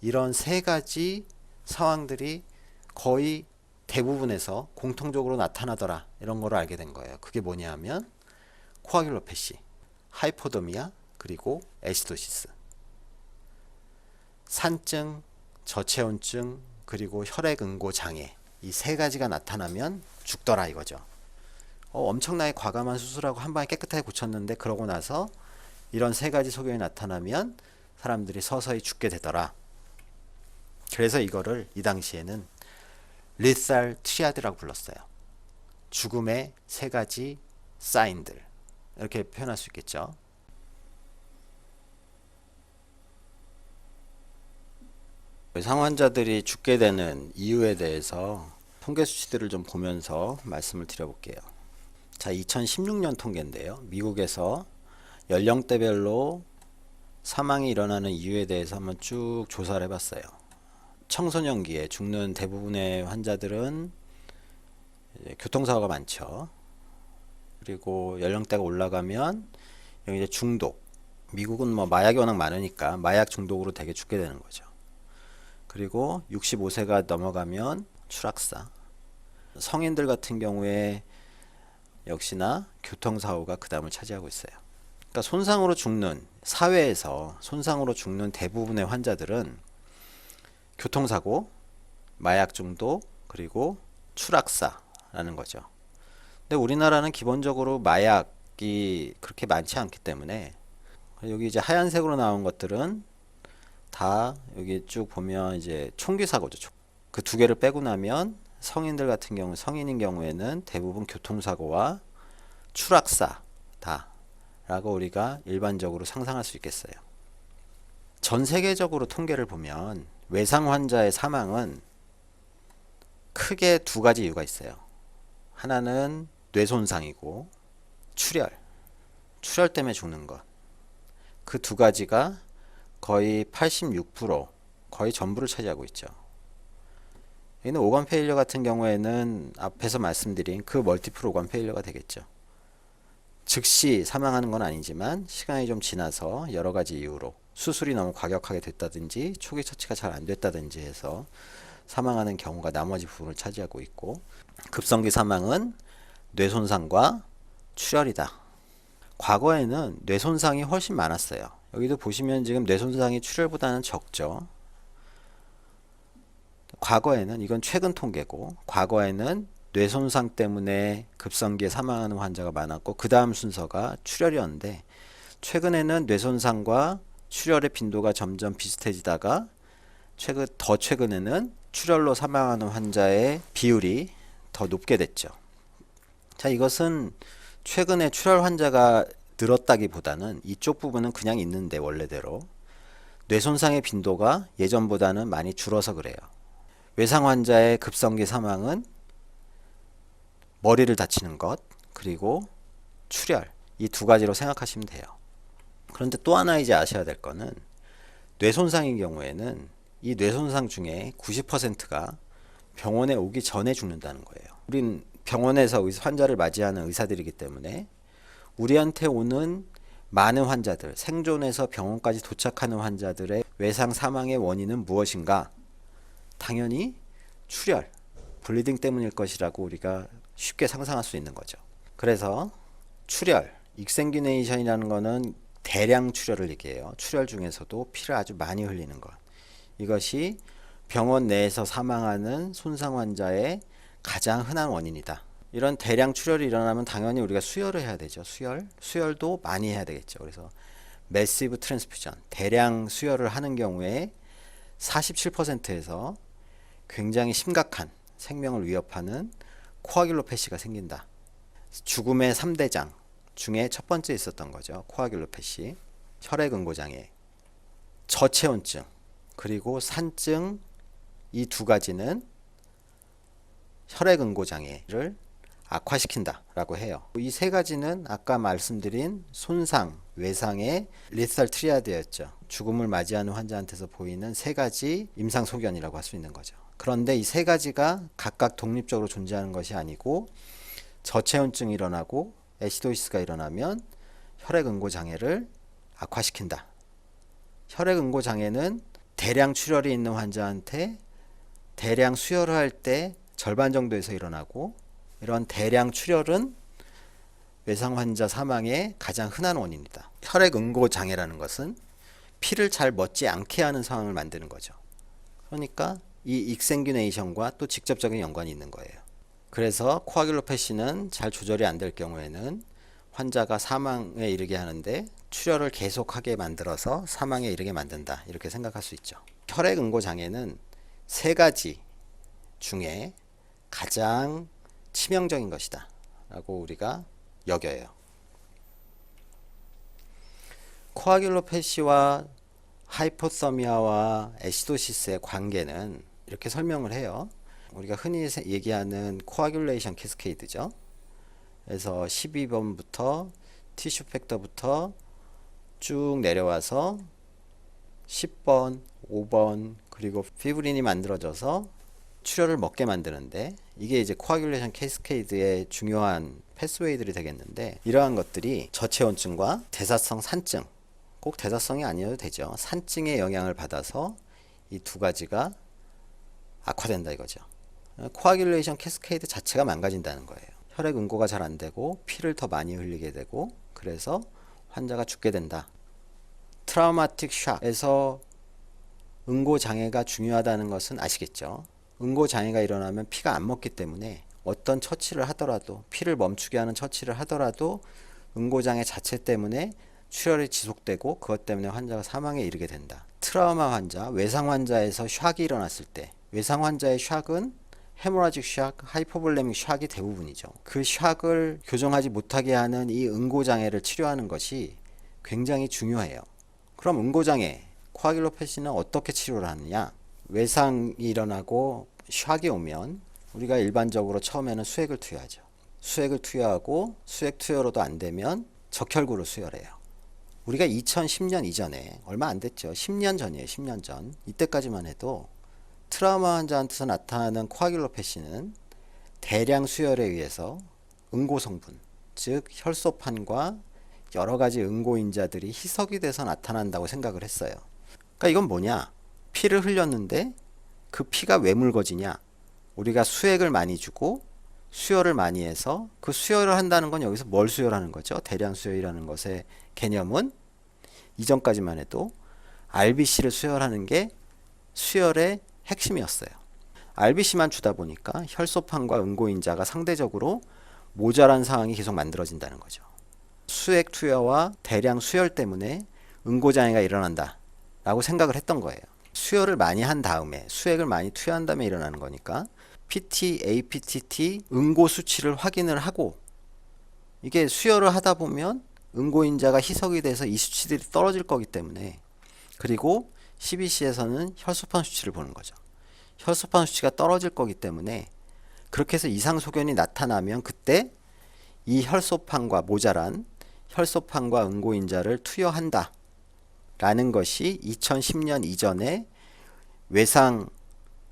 이런 세 가지 상황들이 거의 대부분에서 공통적으로 나타나더라. 이런 거를 알게 된 거예요. 그게 뭐냐 하면 코아귤로패시, 하이포도미아, 그리고 애시도시스. 산증, 저체온증, 그리고 혈액응고 장애. 이 세 가지가 나타나면 죽더라 이거죠. 엄청나게 과감한 수술하고 한 방에 깨끗하게 고쳤는데 그러고 나서 이런 세 가지 소견이 나타나면 사람들이 서서히 죽게 되더라. 그래서 이거를 이 당시에는 리살 트리아드라고 불렀어요. 죽음의 세 가지 사인들. 이렇게 표현할 수 있겠죠. 외상 환자들이 죽게 되는 이유에 대해서 통계 수치들을 좀 보면서 말씀을 드려볼게요. 자, 2016년 통계인데요. 미국에서 연령대별로 사망이 일어나는 이유에 대해서 한번 쭉 조사를 해봤어요. 청소년기에 죽는 대부분의 환자들은 교통사고가 많죠. 그리고 연령대가 올라가면 여기 이제 중독. 미국은 뭐 마약이 워낙 많으니까 마약 중독으로 되게 죽게 되는 거죠. 그리고 65세가 넘어가면 추락사. 성인들 같은 경우에 역시나 교통사고가 그 다음을 차지하고 있어요. 그러니까 손상으로 죽는, 사회에서 손상으로 죽는 대부분의 환자들은 교통사고, 마약 중독, 그리고 추락사라는 거죠. 근데 우리나라는 기본적으로 마약이 그렇게 많지 않기 때문에 여기 이제 하얀색으로 나온 것들은 다 여기 쭉 보면 이제 총기 사고죠. 그 두 개를 빼고 나면 성인들 같은 경우, 성인인 경우에는 대부분 교통사고와 추락사다 라고 우리가 일반적으로 상상할 수 있겠어요. 전 세계적으로 통계를 보면 외상 환자의 사망은 크게 두 가지 이유가 있어요. 하나는 뇌손상이고 출혈 때문에 죽는 것. 그 두 가지가 거의 86%, 거의 전부를 차지하고 있죠. 여기는 오간 페일리어 같은 경우에는 앞에서 말씀드린 그 멀티플 오간 페일리어가 되겠죠. 즉시 사망하는 건 아니지만 시간이 좀 지나서 여러 가지 이유로 수술이 너무 과격하게 됐다든지 초기 처치가 잘 안 됐다든지 해서 사망하는 경우가 나머지 부분을 차지하고 있고, 급성기 사망은 뇌손상과 출혈이다. 과거에는 뇌손상이 훨씬 많았어요. 여기도 보시면 지금 뇌손상이 출혈보다는 적죠. 과거에는, 이건 최근 통계고, 과거에는 뇌손상 때문에 급성기에 사망하는 환자가 많았고 그 다음 순서가 출혈이었는데, 최근에는 뇌손상과 출혈의 빈도가 점점 비슷해지다가 더 최근에는 출혈로 사망하는 환자의 비율이 더 높게 됐죠. 자, 이것은 최근에 출혈 환자가 늘었다기보다는 이쪽 부분은 그냥 있는데 원래대로 뇌 손상의 빈도가 예전보다는 많이 줄어서 그래요. 외상 환자의 급성기 사망은 머리를 다치는 것 그리고 출혈 이 두 가지로 생각하시면 돼요. 그런데 또 하나 이제 아셔야 될 거는 뇌 손상인 경우에는 이 뇌 손상 중에 90%가 병원에 오기 전에 죽는다는 거예요. 우린 병원에서 환자를 맞이하는 의사들이기 때문에 우리한테 오는 많은 환자들, 생존해서 병원까지 도착하는 환자들의 외상 사망의 원인은 무엇인가? 당연히 출혈, 블리딩 때문일 것이라고 우리가 쉽게 상상할 수 있는 거죠. 그래서 출혈, 익생규네이션이라는 거는 대량 출혈을 얘기해요. 출혈 중에서도 피를 아주 많이 흘리는 것. 이것이 병원 내에서 사망하는 손상 환자의 가장 흔한 원인이다. 이런 대량 출혈이 일어나면 당연히 우리가 수혈을 해야 되죠. 수혈도 많이 해야 되겠죠. 그래서 매시브 트랜스퓨전, 대량 수혈을 하는 경우에 47%에서 굉장히 심각한 생명을 위협하는 코아귤로패시가 생긴다. 죽음의 3대장 중에 첫 번째 있었던 거죠. 코아귤로패시, 혈액응고장애, 저체온증, 그리고 산증 이 두 가지는 혈액응고장애를 악화시킨다 라고 해요. 이 세 가지는 아까 말씀드린 손상, 외상의 리설 트리아드였죠. 죽음을 맞이하는 환자한테서 보이는 세 가지 임상소견이라고 할 수 있는 거죠. 그런데 이 세 가지가 각각 독립적으로 존재하는 것이 아니고 저체온증이 일어나고 애시도시스가 일어나면 혈액응고장애를 악화시킨다. 혈액응고장애는 대량 출혈이 있는 환자한테 대량 수혈을 할 때 절반 정도에서 일어나고 이런 대량 출혈은 외상 환자 사망의 가장 흔한 원인이다. 혈액응고장애라는 것은 피를 잘 먹지 않게 하는 상황을 만드는 거죠. 그러니까 이 익생규네이션과 또 직접적인 연관이 있는 거예요. 그래서 코아귤로패시는 잘 조절이 안 될 경우에는 환자가 사망에 이르게 하는데 출혈을 계속하게 만들어서 사망에 이르게 만든다. 이렇게 생각할 수 있죠. 혈액응고장애는 세 가지 중에 가장 치명적인 것이다 라고 우리가 여겨요. 코아귤로패시와 하이포서미아와 애시도시스의 관계는 이렇게 설명을 해요. 우리가 흔히 얘기하는 코아귤레이션 캐스케이드죠. 그래서 12번부터 티슈 팩터부터 쭉 내려와서 10번, 5번 그리고 피브린이 만들어져서 출혈을 먹게 만드는데 이게 이제 코아귤레이션 캐스케이드의 중요한 패스웨이들이 되겠는데 이러한 것들이 저체온증과 대사성 산증 꼭 대사성이 아니어도 되죠. 산증의 영향을 받아서 이 두 가지가 악화된다 이거죠. 코아귤레이션 캐스케이드 자체가 망가진다는 거예요. 혈액 응고가 잘 안 되고 피를 더 많이 흘리게 되고 그래서 환자가 죽게 된다. 트라우마틱 샥에서 응고 장애가 중요하다는 것은 아시겠죠? 응고 장애가 일어나면 피가 안 먹기 때문에 어떤 처치를 하더라도 피를 멈추게 하는 처치를 하더라도 응고 장애 자체 때문에 출혈이 지속되고 그것 때문에 환자가 사망에 이르게 된다. 트라우마 환자, 외상 환자에서 샥이 일어났을 때 외상 환자의 샥은 헤모라직 샥, 하이포볼레믹 샥이 대부분이죠. 그 샥을 교정하지 못하게 하는 이 응고장애를 치료하는 것이 굉장히 중요해요. 그럼 응고장애, 코아귤로패시는 어떻게 치료를 하느냐? 외상이 일어나고 샥이 오면 우리가 일반적으로 처음에는 수액을 투여하죠. 수액을 투여하고 수액 투여로도 안 되면 적혈구를 수혈해요. 우리가 2010년 이전에 얼마 안 됐죠. 10년 전이에요. 10년 전. 이때까지만 해도 트라우마 환자한테서 나타나는 코아귤로패시는 대량 수혈에 의해서 응고 성분, 즉 혈소판과 여러 가지 응고인자들이 희석이 돼서 나타난다고 생각을 했어요. 그러니까 이건 뭐냐? 피를 흘렸는데 그 피가 왜 묽어지냐? 우리가 수액을 많이 주고 수혈을 많이 해서 그 수혈을 한다는 건 여기서 뭘 수혈하는 거죠? 대량 수혈이라는 것의 개념은 이전까지만 해도 RBC를 수혈하는 게 수혈의 핵심이었어요. RBC만 주다 보니까 혈소판과 응고인자가 상대적으로 모자란 상황이 계속 만들어진다는 거죠. 수액 투여와 대량 수혈 때문에 응고장애가 일어난다 라고 생각을 했던 거예요. 수혈을 많이 한 다음에 수액을 많이 투여한 다음에 일어나는 거니까 PT, APTT 응고 수치를 확인을 하고 이게 수혈을 하다 보면 응고인자가 희석이 돼서 이 수치들이 떨어질 거기 때문에, 그리고 CBC에서는 혈소판 수치를 보는 거죠. 혈소판 수치가 떨어질 거기 때문에 그렇게 해서 이상 소견이 나타나면 그때 이 혈소판과 모자란 혈소판과 응고인자를 투여한다 라는 것이 2010년 이전에 외상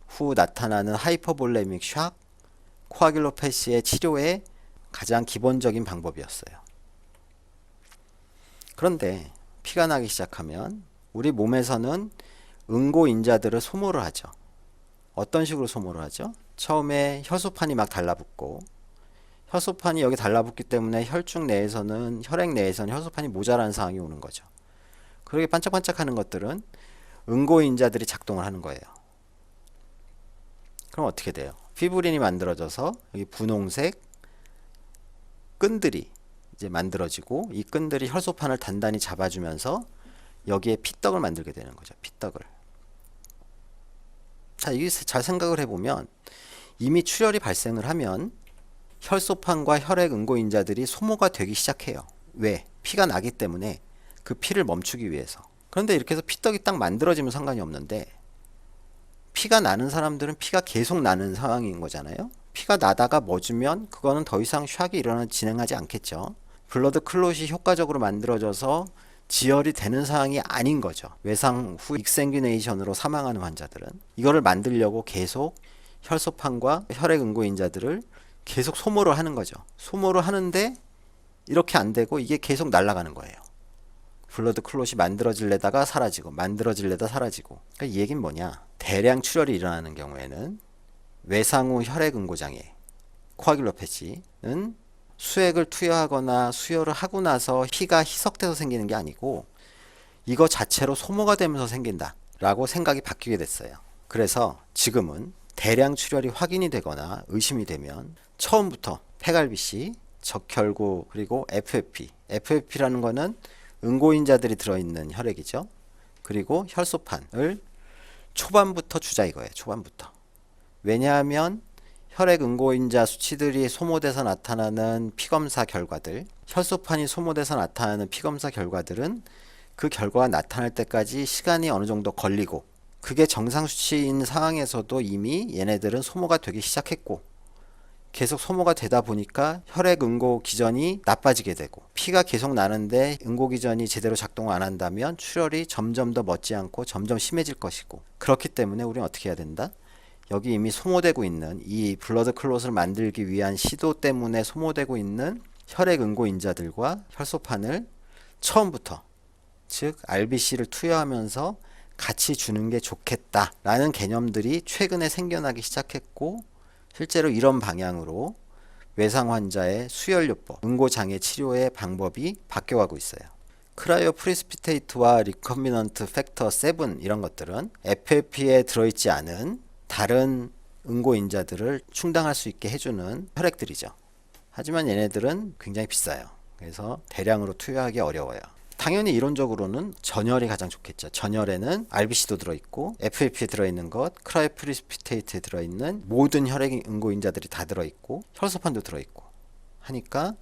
후 나타나는 하이퍼볼레믹 샥, 코아귤로패시의 치료의 가장 기본적인 방법이었어요. 그런데 피가 나기 시작하면 우리 몸에서는 응고인자들을 소모를 하죠. 어떤 식으로 소모를 하죠? 처음에 혈소판이 막 달라붙고, 혈소판이 여기 달라붙기 때문에 혈중 내에서는, 혈액 내에서는 혈소판이 모자란 상황이 오는 거죠. 그렇게 반짝반짝하는 것들은 응고인자들이 작동을 하는 거예요. 그럼 어떻게 돼요? 피브린이 만들어져서 여기 분홍색 끈들이 이제 만들어지고, 이 끈들이 혈소판을 단단히 잡아주면서 여기에 피떡을 만들게 되는 거죠. 피떡을. 자, 이게 잘 생각을 해보면 이미 출혈이 발생을 하면 혈소판과 혈액 응고인자들이 소모가 되기 시작해요. 왜? 피가 나기 때문에 그 피를 멈추기 위해서. 그런데 이렇게 해서 피떡이 딱 만들어지면 상관이 없는데, 피가 나는 사람들은 피가 계속 나는 상황인 거잖아요. 피가 나다가 멎으면 그거는 더 이상 샥이 진행하지 않겠죠. 블러드 클롯이 효과적으로 만들어져서 지혈이 되는 상황이 아닌 거죠. 외상 후 익생규네이션으로 사망하는 환자들은 이거를 만들려고 계속 혈소판과 혈액 응고인자들을 계속 소모를 하는 거죠. 소모를 하는데 이렇게 안 되고 이게 계속 날아가는 거예요. 블러드 클롯이 만들어질래다가 사라지고, 만들어질래다 사라지고. 그러니까 이 얘기는 뭐냐? 대량 출혈이 일어나는 경우에는 외상 후 혈액 응고장애, 코아귤로패시는 수액을 투여하거나 수혈을 하고 나서 피가 희석돼서 생기는 게 아니고 이거 자체로 소모가 되면서 생긴다 라고 생각이 바뀌게 됐어요. 그래서 지금은 대량 출혈이 확인이 되거나 의심이 되면 처음부터 폐갈비씨, 적혈구, 그리고 FFP라는 거는 응고인자들이 들어있는 혈액이죠. 그리고 혈소판을 초반부터 주자 이거예요. 초반부터. 왜냐하면 혈액 응고인자 수치들이 소모돼서 나타나는 피검사 결과들, 혈소판이 소모돼서 나타나는 피검사 결과들은 그 결과가 나타날 때까지 시간이 어느 정도 걸리고, 그게 정상 수치인 상황에서도 이미 얘네들은 소모가 되기 시작했고, 계속 소모가 되다 보니까 혈액 응고 기전이 나빠지게 되고, 피가 계속 나는데 응고 기전이 제대로 작동을 안 한다면 출혈이 점점 더 멎지 않고 점점 심해질 것이고, 그렇기 때문에 우리는 어떻게 해야 된다? 여기 이미 소모되고 있는 이 블러드 클롯을 만들기 위한 시도 때문에 소모되고 있는 혈액 응고인자들과 혈소판을 처음부터, 즉 RBC를 투여하면서 같이 주는 게 좋겠다라는 개념들이 최근에 생겨나기 시작했고, 실제로 이런 방향으로 외상 환자의 수혈요법, 응고장애 치료의 방법이 바뀌어가고 있어요. 크라이오 프리스피테이트와 리컴비넌트 팩터 7 이런 것들은 FFP에 들어있지 않은 다른 응고인자들을 충당할 수 있게 해주는 혈액들이죠. 하지만 얘네들은 굉장히 비싸요. 그래서 대량으로 투여하기 어려워요. 당연히 이론적으로는 전혈이 가장 좋겠죠. 전혈에는 RBC도 들어있고, FFP에 들어있는 것, 크라이오프리스피테이트에 들어있는 모든 혈액 응고인자들이 다 들어있고, 혈소판도 들어있고 하니까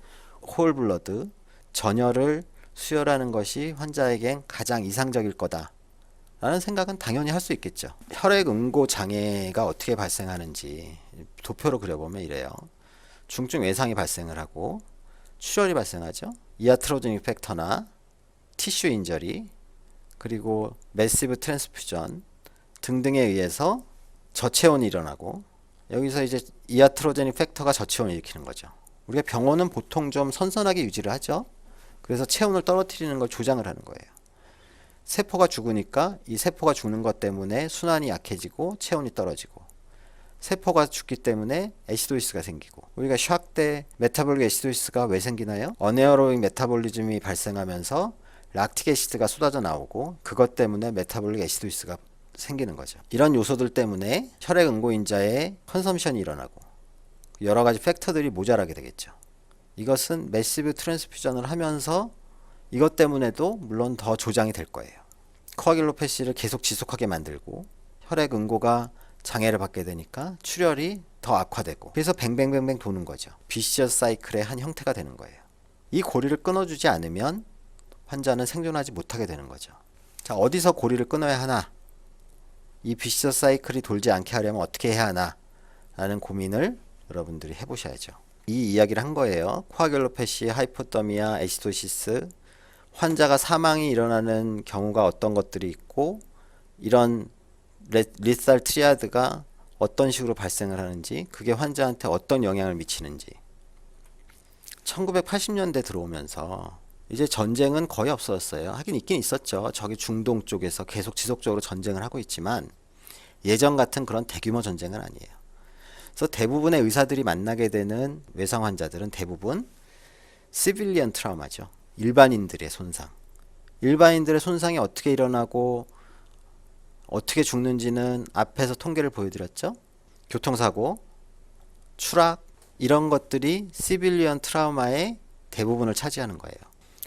홀블러드, 전혈을 수혈하는 것이 환자에겐 가장 이상적일 거다 라는 생각은 당연히 할 수 있겠죠. 혈액 응고 장애가 어떻게 발생하는지 도표로 그려보면 이래요. 중증 외상이 발생을 하고 출혈이 발생하죠. 이아트로제닉 팩터나 티슈 인저리, 그리고 매시브 트랜스퓨전 등등에 의해서 저체온이 일어나고, 여기서 이제 이아트로제닉 팩터가 저체온을 일으키는 거죠. 우리가 병원은 보통 좀 선선하게 유지를 하죠. 그래서 체온을 떨어뜨리는 걸 조장을 하는 거예요. 세포가 죽으니까 이 세포가 죽는 것 때문에 순환이 약해지고 체온이 떨어지고, 세포가 죽기 때문에 애시도시스가 생기고, 우리가 샥 때 메타볼릭 애시도시스가 왜 생기나요? 어네어로빅 메타볼리즘이 발생하면서 락틱 애시드가 쏟아져 나오고, 그것 때문에 메타볼릭 애시도시스가 생기는 거죠. 이런 요소들 때문에 혈액 응고인자의 컨섬션이 일어나고 여러 가지 팩터들이 모자라게 되겠죠. 이것은 매시브 트랜스퓨전을 하면서 이것 때문에도 물론 더 조장이 될 거예요. 코아귤로패시를 계속 지속하게 만들고 혈액 응고가 장애를 받게 되니까 출혈이 더 악화되고, 그래서 뱅뱅뱅뱅 도는 거죠. 비시어스 사이클의 한 형태가 되는 거예요. 이 고리를 끊어주지 않으면 환자는 생존하지 못하게 되는 거죠. 자, 어디서 고리를 끊어야 하나? 이 비시저스 사이클이 돌지 않게 하려면 어떻게 해야 하나? 라는 고민을 여러분들이 해보셔야죠. 이 이야기를 한 거예요. 코아귤로패시, 하이포더미아, 에시도시스, 환자가 사망이 일어나는 경우가 어떤 것들이 있고, 이런 리살 트리아드가 어떤 식으로 발생을 하는지, 그게 환자한테 어떤 영향을 미치는지. 1980년대 들어오면서 이제 전쟁은 거의 없어졌어요. 하긴 있긴 있었죠. 저기 중동 쪽에서 계속 지속적으로 전쟁을 하고 있지만 예전 같은 그런 대규모 전쟁은 아니에요. 그래서 대부분의 의사들이 만나게 되는 외상 환자들은 대부분 시빌리언 트라우마죠. 일반인들의 손상. 일반인들의 손상이 어떻게 일어나고 어떻게 죽는지는 앞에서 통계를 보여드렸죠. 교통사고, 추락, 이런 것들이 시빌리언 트라우마의 대부분을 차지하는 거예요.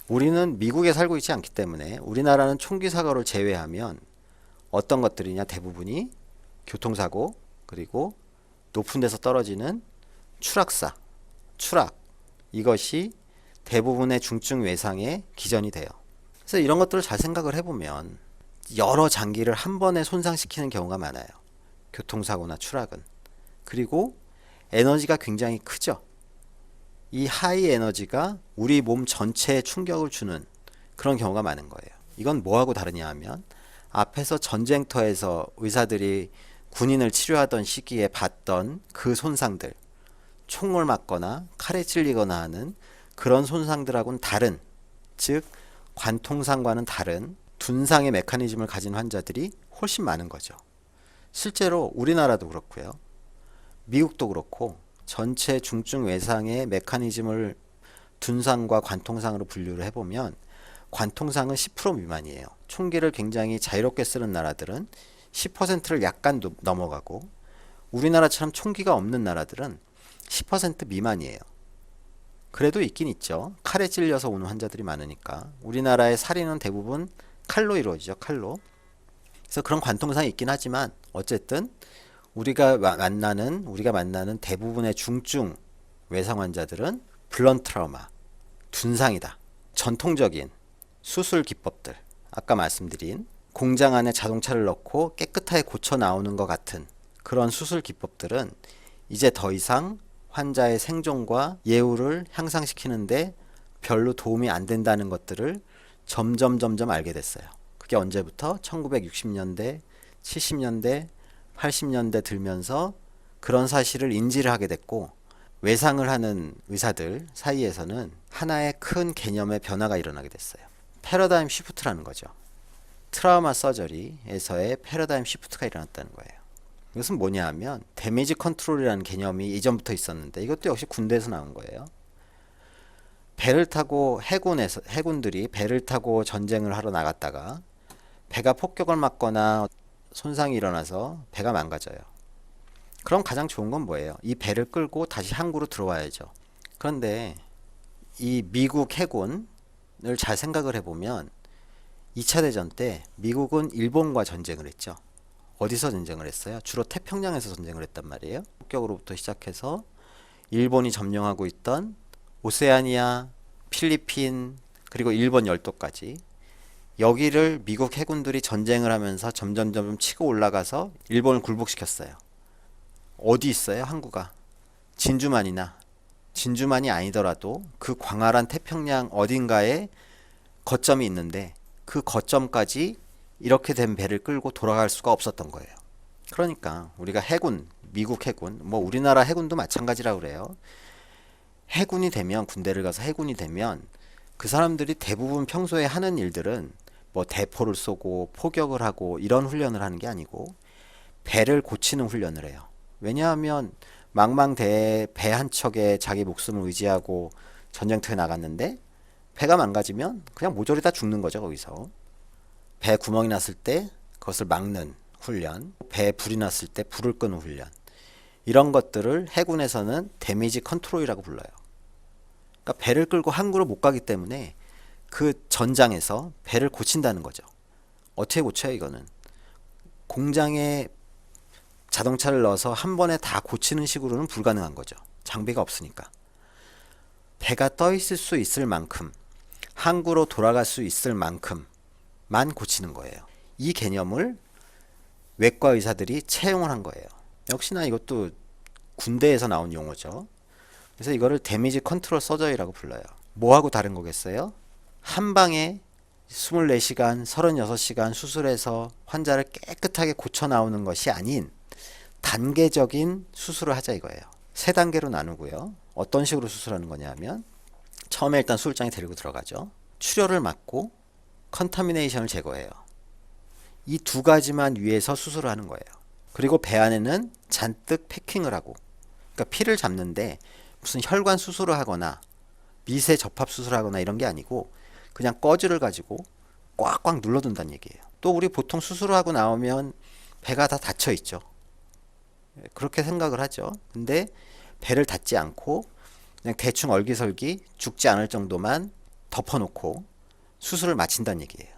우리는 미국에 살고 있지 않기 때문에 우리나라는 총기 사고를 제외하면 어떤 것들이냐, 대부분이 교통사고, 그리고 높은 데서 떨어지는 추락사, 추락, 이것이 대부분의 중증 외상의 기전이 돼요. 그래서 이런 것들을 잘 생각을 해보면 여러 장기를 한 번에 손상시키는 경우가 많아요. 교통사고나 추락은. 그리고 에너지가 굉장히 크죠. 이 하이 에너지가 우리 몸 전체에 충격을 주는 그런 경우가 많은 거예요. 이건 뭐하고 다르냐 하면 앞에서 전쟁터에서 의사들이 군인을 치료하던 시기에 봤던 그 손상들, 총을 맞거나 칼에 찔리거나 하는 그런 손상들하고는 다른, 즉 관통상과는 다른 둔상의 메커니즘을 가진 환자들이 훨씬 많은 거죠. 실제로 우리나라도 그렇고요. 미국도 그렇고 전체 중증 외상의 메커니즘을 둔상과 관통상으로 분류를 해보면 관통상은 10% 미만이에요. 총기를 굉장히 자유롭게 쓰는 나라들은 10%를 약간 넘어가고 우리나라처럼 총기가 없는 나라들은 10% 미만이에요. 그래도 있긴 있죠. 칼에 찔려서 오는 환자들이 많으니까. 우리나라의 살인은 대부분 칼로 이루어지죠. 칼로. 그래서 그런 관통상이 있긴 하지만 어쨌든 우리가 만나는 대부분의 중증 외상 환자들은 블런트 트라우마, 둔상이다. 전통적인 수술 기법들, 아까 말씀드린 공장 안에 자동차를 넣고 깨끗하게 고쳐 나오는 것 같은 그런 수술 기법들은 이제 더 이상 환자의 생존과 예후를 향상시키는데 별로 도움이 안 된다는 것들을 점점 알게 됐어요. 그게 언제부터? 1960년대, 70년대, 80년대 들면서 그런 사실을 인지를 하게 됐고 외상을 하는 의사들 사이에서는 하나의 큰 개념의 변화가 일어나게 됐어요. 패러다임 시프트라는 거죠. 트라우마 서저리에서의 패러다임 시프트가 일어났다는 거예요. 이것은 뭐냐 하면 데미지 컨트롤이라는 개념이 이전부터 있었는데 이것도 역시 군대에서 나온 거예요. 배를 타고 해군들이 배를 타고 전쟁을 하러 나갔다가 배가 폭격을 맞거나 손상이 일어나서 배가 망가져요. 그럼 가장 좋은 건 뭐예요? 이 배를 끌고 다시 항구로 들어와야죠. 그런데 이 미국 해군을 잘 생각을 해보면 2차 대전 때 미국은 일본과 전쟁을 했죠. 어디서 전쟁을 했어요? 주로 태평양에서 전쟁을 했단 말이에요. 폭격으로부터 시작해서 일본이 점령하고 있던 오세아니아, 필리핀, 그리고 일본 열도까지 여기를 미국 해군들이 전쟁을 하면서 점점 치고 올라가서 일본을 굴복시켰어요. 어디 있어요? 항구가. 진주만이 아니더라도 그 광활한 태평양 어딘가에 거점이 있는데 그 거점까지 이렇게 된 배를 끌고 돌아갈 수가 없었던 거예요. 그러니까 우리가 해군, 미국 해군, 뭐 우리나라 해군도 마찬가지라고 그래요. 해군이 되면, 군대를 가서 해군이 되면 그 사람들이 대부분 평소에 하는 일들은 뭐 대포를 쏘고 포격을 하고 이런 훈련을 하는 게 아니고 배를 고치는 훈련을 해요. 왜냐하면 망망대해 배 한 척에 자기 목숨을 의지하고 전쟁터에 나갔는데 배가 망가지면 그냥 모조리 다 죽는 거죠. 거기서 배 구멍이 났을 때 그것을 막는 훈련, 배에 불이 났을 때 불을 끄는 훈련, 이런 것들을 해군에서는 데미지 컨트롤이라고 불러요. 그러니까 배를 끌고 항구로 못 가기 때문에 그 전장에서 배를 고친다는 거죠. 어떻게 고쳐요? 이거는 공장에 자동차를 넣어서 한 번에 다 고치는 식으로는 불가능한 거죠. 장비가 없으니까. 배가 떠 있을 수 있을 만큼, 항구로 돌아갈 수 있을 만큼만 고치는 거예요. 이 개념을 외과 의사들이 채용을 한 거예요. 역시나 이것도 군대에서 나온 용어죠. 그래서 이거를 데미지 컨트롤 서저리라고 불러요. 뭐하고 다른 거겠어요? 한 방에 24시간, 36시간 수술해서 환자를 깨끗하게 고쳐 나오는 것이 아닌 단계적인 수술을 하자 이거예요. 세 단계로 나누고요. 어떤 식으로 수술하는 거냐면 처음에 일단 수술장에 데리고 들어가죠. 출혈을 막고 컨타미네이션을 제거해요. 이 두 가지만 위해서 수술을 하는 거예요. 그리고 배 안에는 잔뜩 패킹을 하고, 그러니까 피를 잡는데 무슨 혈관 수술을 하거나 미세 접합 수술을 하거나 이런 게 아니고 그냥 꺼즈를 가지고 꽉꽉 눌러둔다는 얘기예요. 또 우리 보통 수술을 하고 나오면 배가 다 닫혀 있죠. 그렇게 생각을 하죠. 근데 배를 닫지 않고 그냥 대충 얼기설기 죽지 않을 정도만 덮어놓고 수술을 마친다는 얘기예요.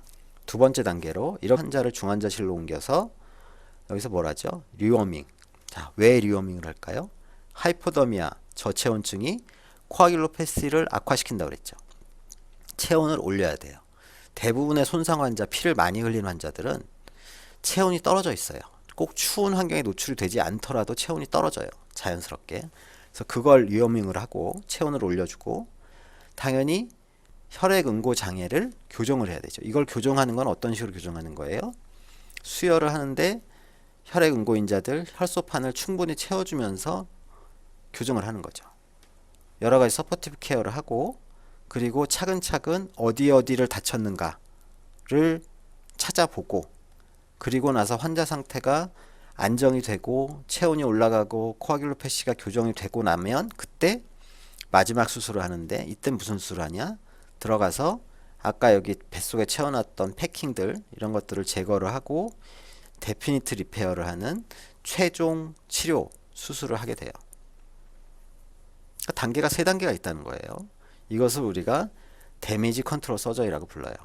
두 번째 단계로 이런 환자를 중환자실로 옮겨서 여기서 뭐라죠? 리워밍. 자, 왜 리워밍을 할까요? 하이포더미아, 저체온증이 코아귤로패시를 악화시킨다고 그랬죠. 체온을 올려야 돼요. 대부분의 손상 환자, 피를 많이 흘린 환자들은 체온이 떨어져 있어요. 꼭 추운 환경에 노출이 되지 않더라도 체온이 떨어져요. 자연스럽게. 그래서 그걸 리워밍을 하고 체온을 올려주고, 당연히 혈액 응고 장애를 교정을 해야 되죠. 이걸 교정하는 건 어떤 식으로 교정하는 거예요? 수혈을 하는데 혈액 응고인자들 혈소판을 충분히 채워주면서 교정을 하는 거죠. 여러 가지 서포티브 케어를 하고, 그리고 차근차근 어디를 다쳤는가를 찾아보고, 그리고 나서 환자 상태가 안정이 되고 체온이 올라가고 코아귤로패시가 교정이 되고 나면 그때 마지막 수술을 하는데, 이때 무슨 수술을 하냐? 들어가서 아까 여기 뱃속에 채워놨던 패킹들 이런 것들을 제거를 하고 데피니트 리페어를 하는 최종 치료 수술을 하게 돼요. 단계가 세 단계가 있다는 거예요. 이것을 우리가 데미지 컨트롤 서저리라고 불러요.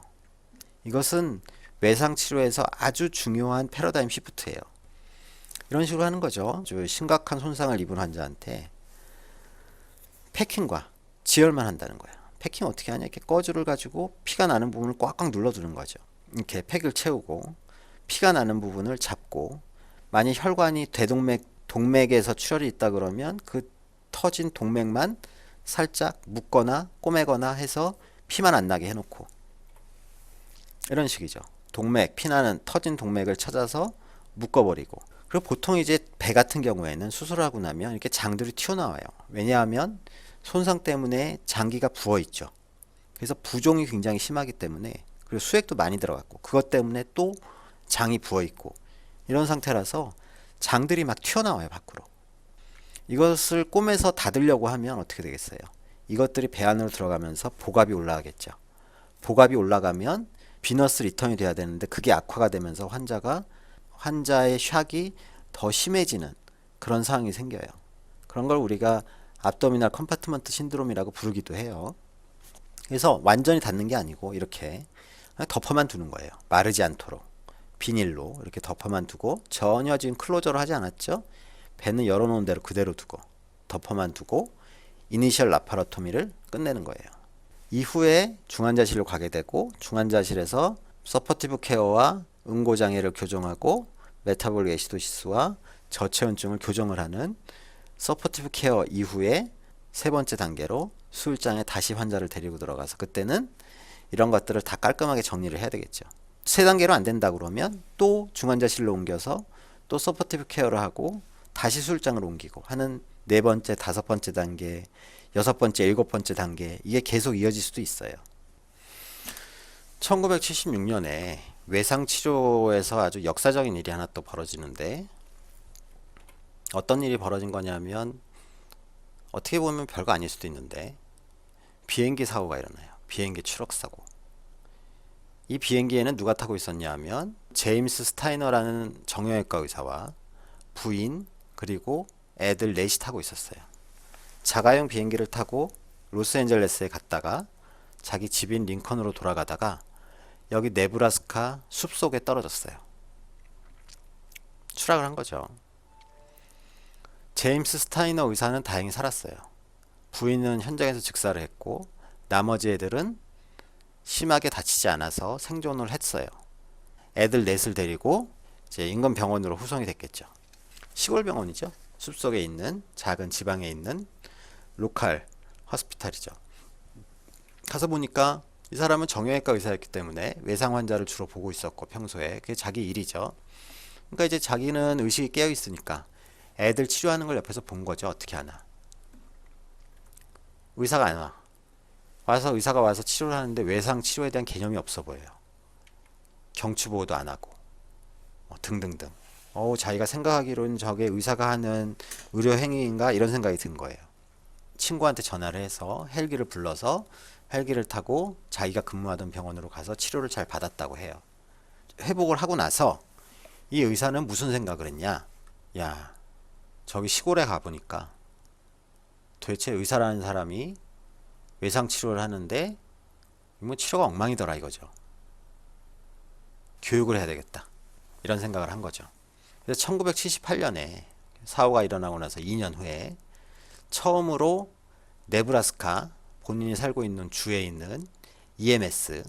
이것은 외상 치료에서 아주 중요한 패러다임 시프트예요. 이런 식으로 하는 거죠. 심각한 손상을 입은 환자한테 패킹과 지혈만 한다는 거예요. 패킹 어떻게 하냐? 이렇게 꺼즈를 가지고 피가 나는 부분을 꽉꽉 눌러두는 거죠. 이렇게 팩을 채우고 피가 나는 부분을 잡고, 만약 혈관이 동맥에서 출혈이 있다 그러면 그 터진 동맥만 살짝 묶거나 꼬매거나 해서 피만 안 나게 해놓고, 이런 식이죠. 피나는 터진 동맥을 찾아서 묶어버리고. 그리고 보통 이제 배 같은 경우에는 수술하고 나면 이렇게 장들이 튀어나와요. 왜냐하면 손상 때문에 장기가 부어있죠. 그래서 부종이 굉장히 심하기 때문에, 그리고 수액도 많이 들어갔고, 그것 때문에 또 장이 부어있고, 이런 상태라서 장들이 막 튀어나와요, 밖으로. 이것을 꼬매서 닫으려고 하면 어떻게 되겠어요? 이것들이 배 안으로 들어가면서 복압이 올라가겠죠. 복압이 올라가면 비너스 리턴이 돼야 되는데 그게 악화가 되면서 환자의 샥이 더 심해지는 그런 상황이 생겨요. 그런 걸 우리가 압도미널 컴파트먼트 신드롬이라고 부르기도 해요. 그래서 완전히 닫는 게 아니고 이렇게 덮어만 두는 거예요. 마르지 않도록 비닐로 이렇게 덮어만 두고, 전혀 지금 클로저를 하지 않았죠. 배는 열어놓은 대로 그대로 두고 덮어만 두고 이니셜 라파로토미를 끝내는 거예요. 이후에 중환자실로 가게 되고, 중환자실에서 서포티브 케어와 응고장애를 교정하고 메타볼릭 애시도시스와 저체온증을 교정을 하는 서포티브 케어 이후에 세 번째 단계로 수술장에 다시 환자를 데리고 들어가서, 그때는 이런 것들을 다 깔끔하게 정리를 해야 되겠죠. 세 단계로 안 된다 그러면 또 중환자실로 옮겨서 또 서포티브 케어를 하고 다시 수술장으로 옮기고 하는 네 번째, 다섯 번째 단계, 여섯 번째, 일곱 번째 단계, 이게 계속 이어질 수도 있어요. 1976년에 외상치료에서 아주 역사적인 일이 하나 또 벌어지는데, 어떤 일이 벌어진 거냐면, 어떻게 보면 별거 아닐 수도 있는데 비행기 사고가 일어나요. 비행기 추락 사고. 이 비행기에는 누가 타고 있었냐 하면 제임스 스타이너라는 정형외과 의사와 부인 그리고 애들 넷이 타고 있었어요. 자가용 비행기를 타고 로스앤젤레스에 갔다가 자기 집인 링컨으로 돌아가다가 여기 네브라스카 숲속에 떨어졌어요. 추락을 한 거죠. 제임스 스타이너 의사는 다행히 살았어요. 부인은 현장에서 즉사를 했고 나머지 애들은 심하게 다치지 않아서 생존을 했어요. 애들 넷을 데리고 이제 인근 병원으로 후송이 됐겠죠. 시골 병원이죠. 숲속에 있는 작은 지방에 있는 로컬 허스피탈이죠. 가서 보니까 이 사람은 정형외과 의사였기 때문에 외상 환자를 주로 보고 있었고 평소에 그게 자기 일이죠. 그러니까 이제 자기는 의식이 깨어 있으니까 애들 치료하는 걸 옆에서 본 거죠. 어떻게 하나. 의사가 안 와. 의사가 와서 치료를 하는데 외상 치료에 대한 개념이 없어 보여요. 경추 보호도 안 하고 등등등. 자기가 생각하기로는 저게 의사가 하는 의료 행위인가 이런 생각이 든 거예요. 친구한테 전화를 해서 헬기를 불러서 헬기를 타고 자기가 근무하던 병원으로 가서 치료를 잘 받았다고 해요. 회복을 하고 나서 이 의사는 무슨 생각을 했냐? 야, 저기 시골에 가보니까 도대체 의사라는 사람이 외상 치료를 하는데 뭐 치료가 엉망이더라 이거죠. 교육을 해야 되겠다. 이런 생각을 한 거죠. 그래서 1978년에 사고가 일어나고 나서 2년 후에 처음으로 네브라스카 본인이 살고 있는 주에 있는 EMS,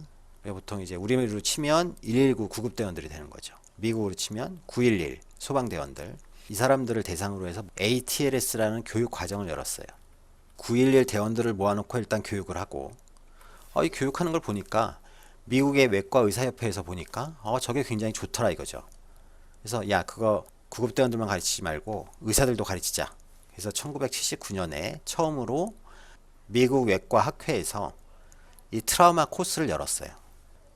보통 이제 우리로 치면 119 구급대원들이 되는 거죠. 미국으로 치면 911 소방대원들, 이 사람들을 대상으로 해서 ATLS라는 교육 과정을 열었어요. 911 대원들을 모아놓고 일단 교육을 하고, 이 교육하는 걸 보니까 미국의 외과 의사협회에서 보니까 저게 굉장히 좋더라 이거죠. 그래서 야, 그거 구급대원들만 가르치지 말고 의사들도 가르치자. 그래서 1979년에 처음으로 미국 외과 학회에서 이 트라우마 코스를 열었어요.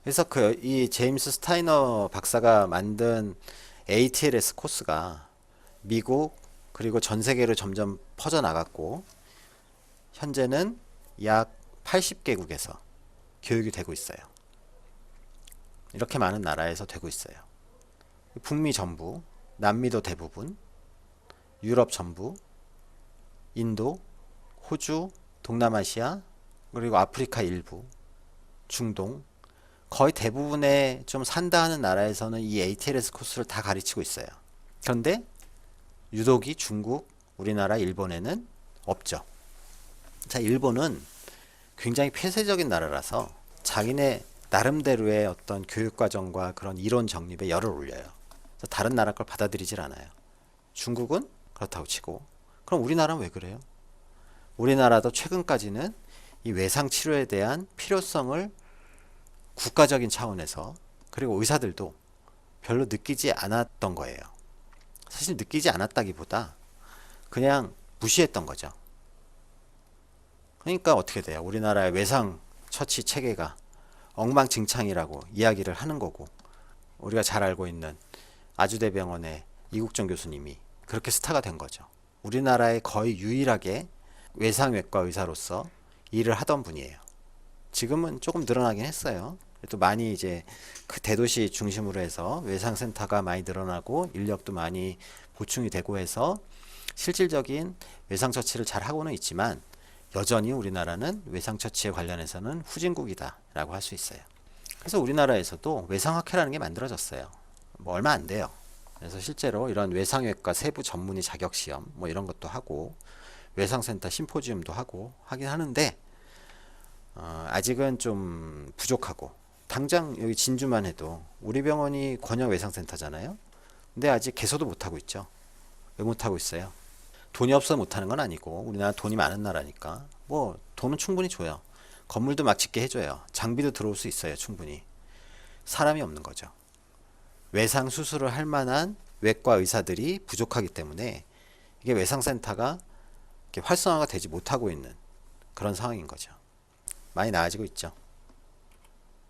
그래서 이 제임스 스타이너 박사가 만든 ATLS 코스가 미국 그리고 전 세계로 점점 퍼져 나갔고 현재는 약 80개국에서 교육이 되고 있어요. 이렇게 많은 나라에서 되고 있어요. 북미 전부, 남미도 대부분, 유럽 전부, 인도, 호주, 동남아시아, 그리고 아프리카 일부, 중동, 거의 대부분의 좀 산다 하는 나라에서는 이 ATLS 코스를 다 가르치고 있어요. 그런데 유독이 중국, 우리나라, 일본에는 없죠. 자, 일본은 굉장히 폐쇄적인 나라라서 자기네 나름대로의 어떤 교육과정과 그런 이론 정립에 열을 올려요. 그래서 다른 나라 걸 받아들이질 않아요. 중국은 그렇다고 치고, 그럼 우리나라는 왜 그래요? 우리나라도 최근까지는 이 외상 치료에 대한 필요성을 국가적인 차원에서 그리고 의사들도 별로 느끼지 않았던 거예요. 사실 느끼지 않았다기보다 그냥 무시했던 거죠. 그러니까 어떻게 돼요? 우리나라의 외상 처치 체계가 엉망진창이라고 이야기를 하는 거고, 우리가 잘 알고 있는 아주대병원의 이국정 교수님이 그렇게 스타가 된 거죠. 우리나라에 거의 유일하게 외상외과 의사로서 일을 하던 분이에요. 지금은 조금 늘어나긴 했어요. 또 많이 이제 그 대도시 중심으로 해서 외상센터가 많이 늘어나고 인력도 많이 보충이 되고 해서 실질적인 외상처치를 잘 하고는 있지만 여전히 우리나라는 외상처치에 관련해서는 후진국이다 라고 할 수 있어요. 그래서 우리나라에서도 외상학회라는 게 만들어졌어요. 뭐 얼마 안 돼요. 그래서 실제로 이런 외상외과 세부 전문의 자격시험 뭐 이런 것도 하고 외상센터 심포지움도 하고 하긴 하는데 아직은 좀 부족하고, 당장 여기 진주만 해도 우리 병원이 권역 외상센터잖아요. 근데 아직 개소도 못하고 있죠. 왜 못하고 있어요? 돈이 없어서 못하는 건 아니고 우리나라 돈이 많은 나라니까 뭐 돈은 충분히 줘요. 건물도 막 짓게 해줘요. 장비도 들어올 수 있어요. 충분히. 사람이 없는 거죠. 외상 수술을 할 만한 외과 의사들이 부족하기 때문에 이게 외상센터가 활성화가 되지 못하고 있는 그런 상황인 거죠. 많이 나아지고 있죠.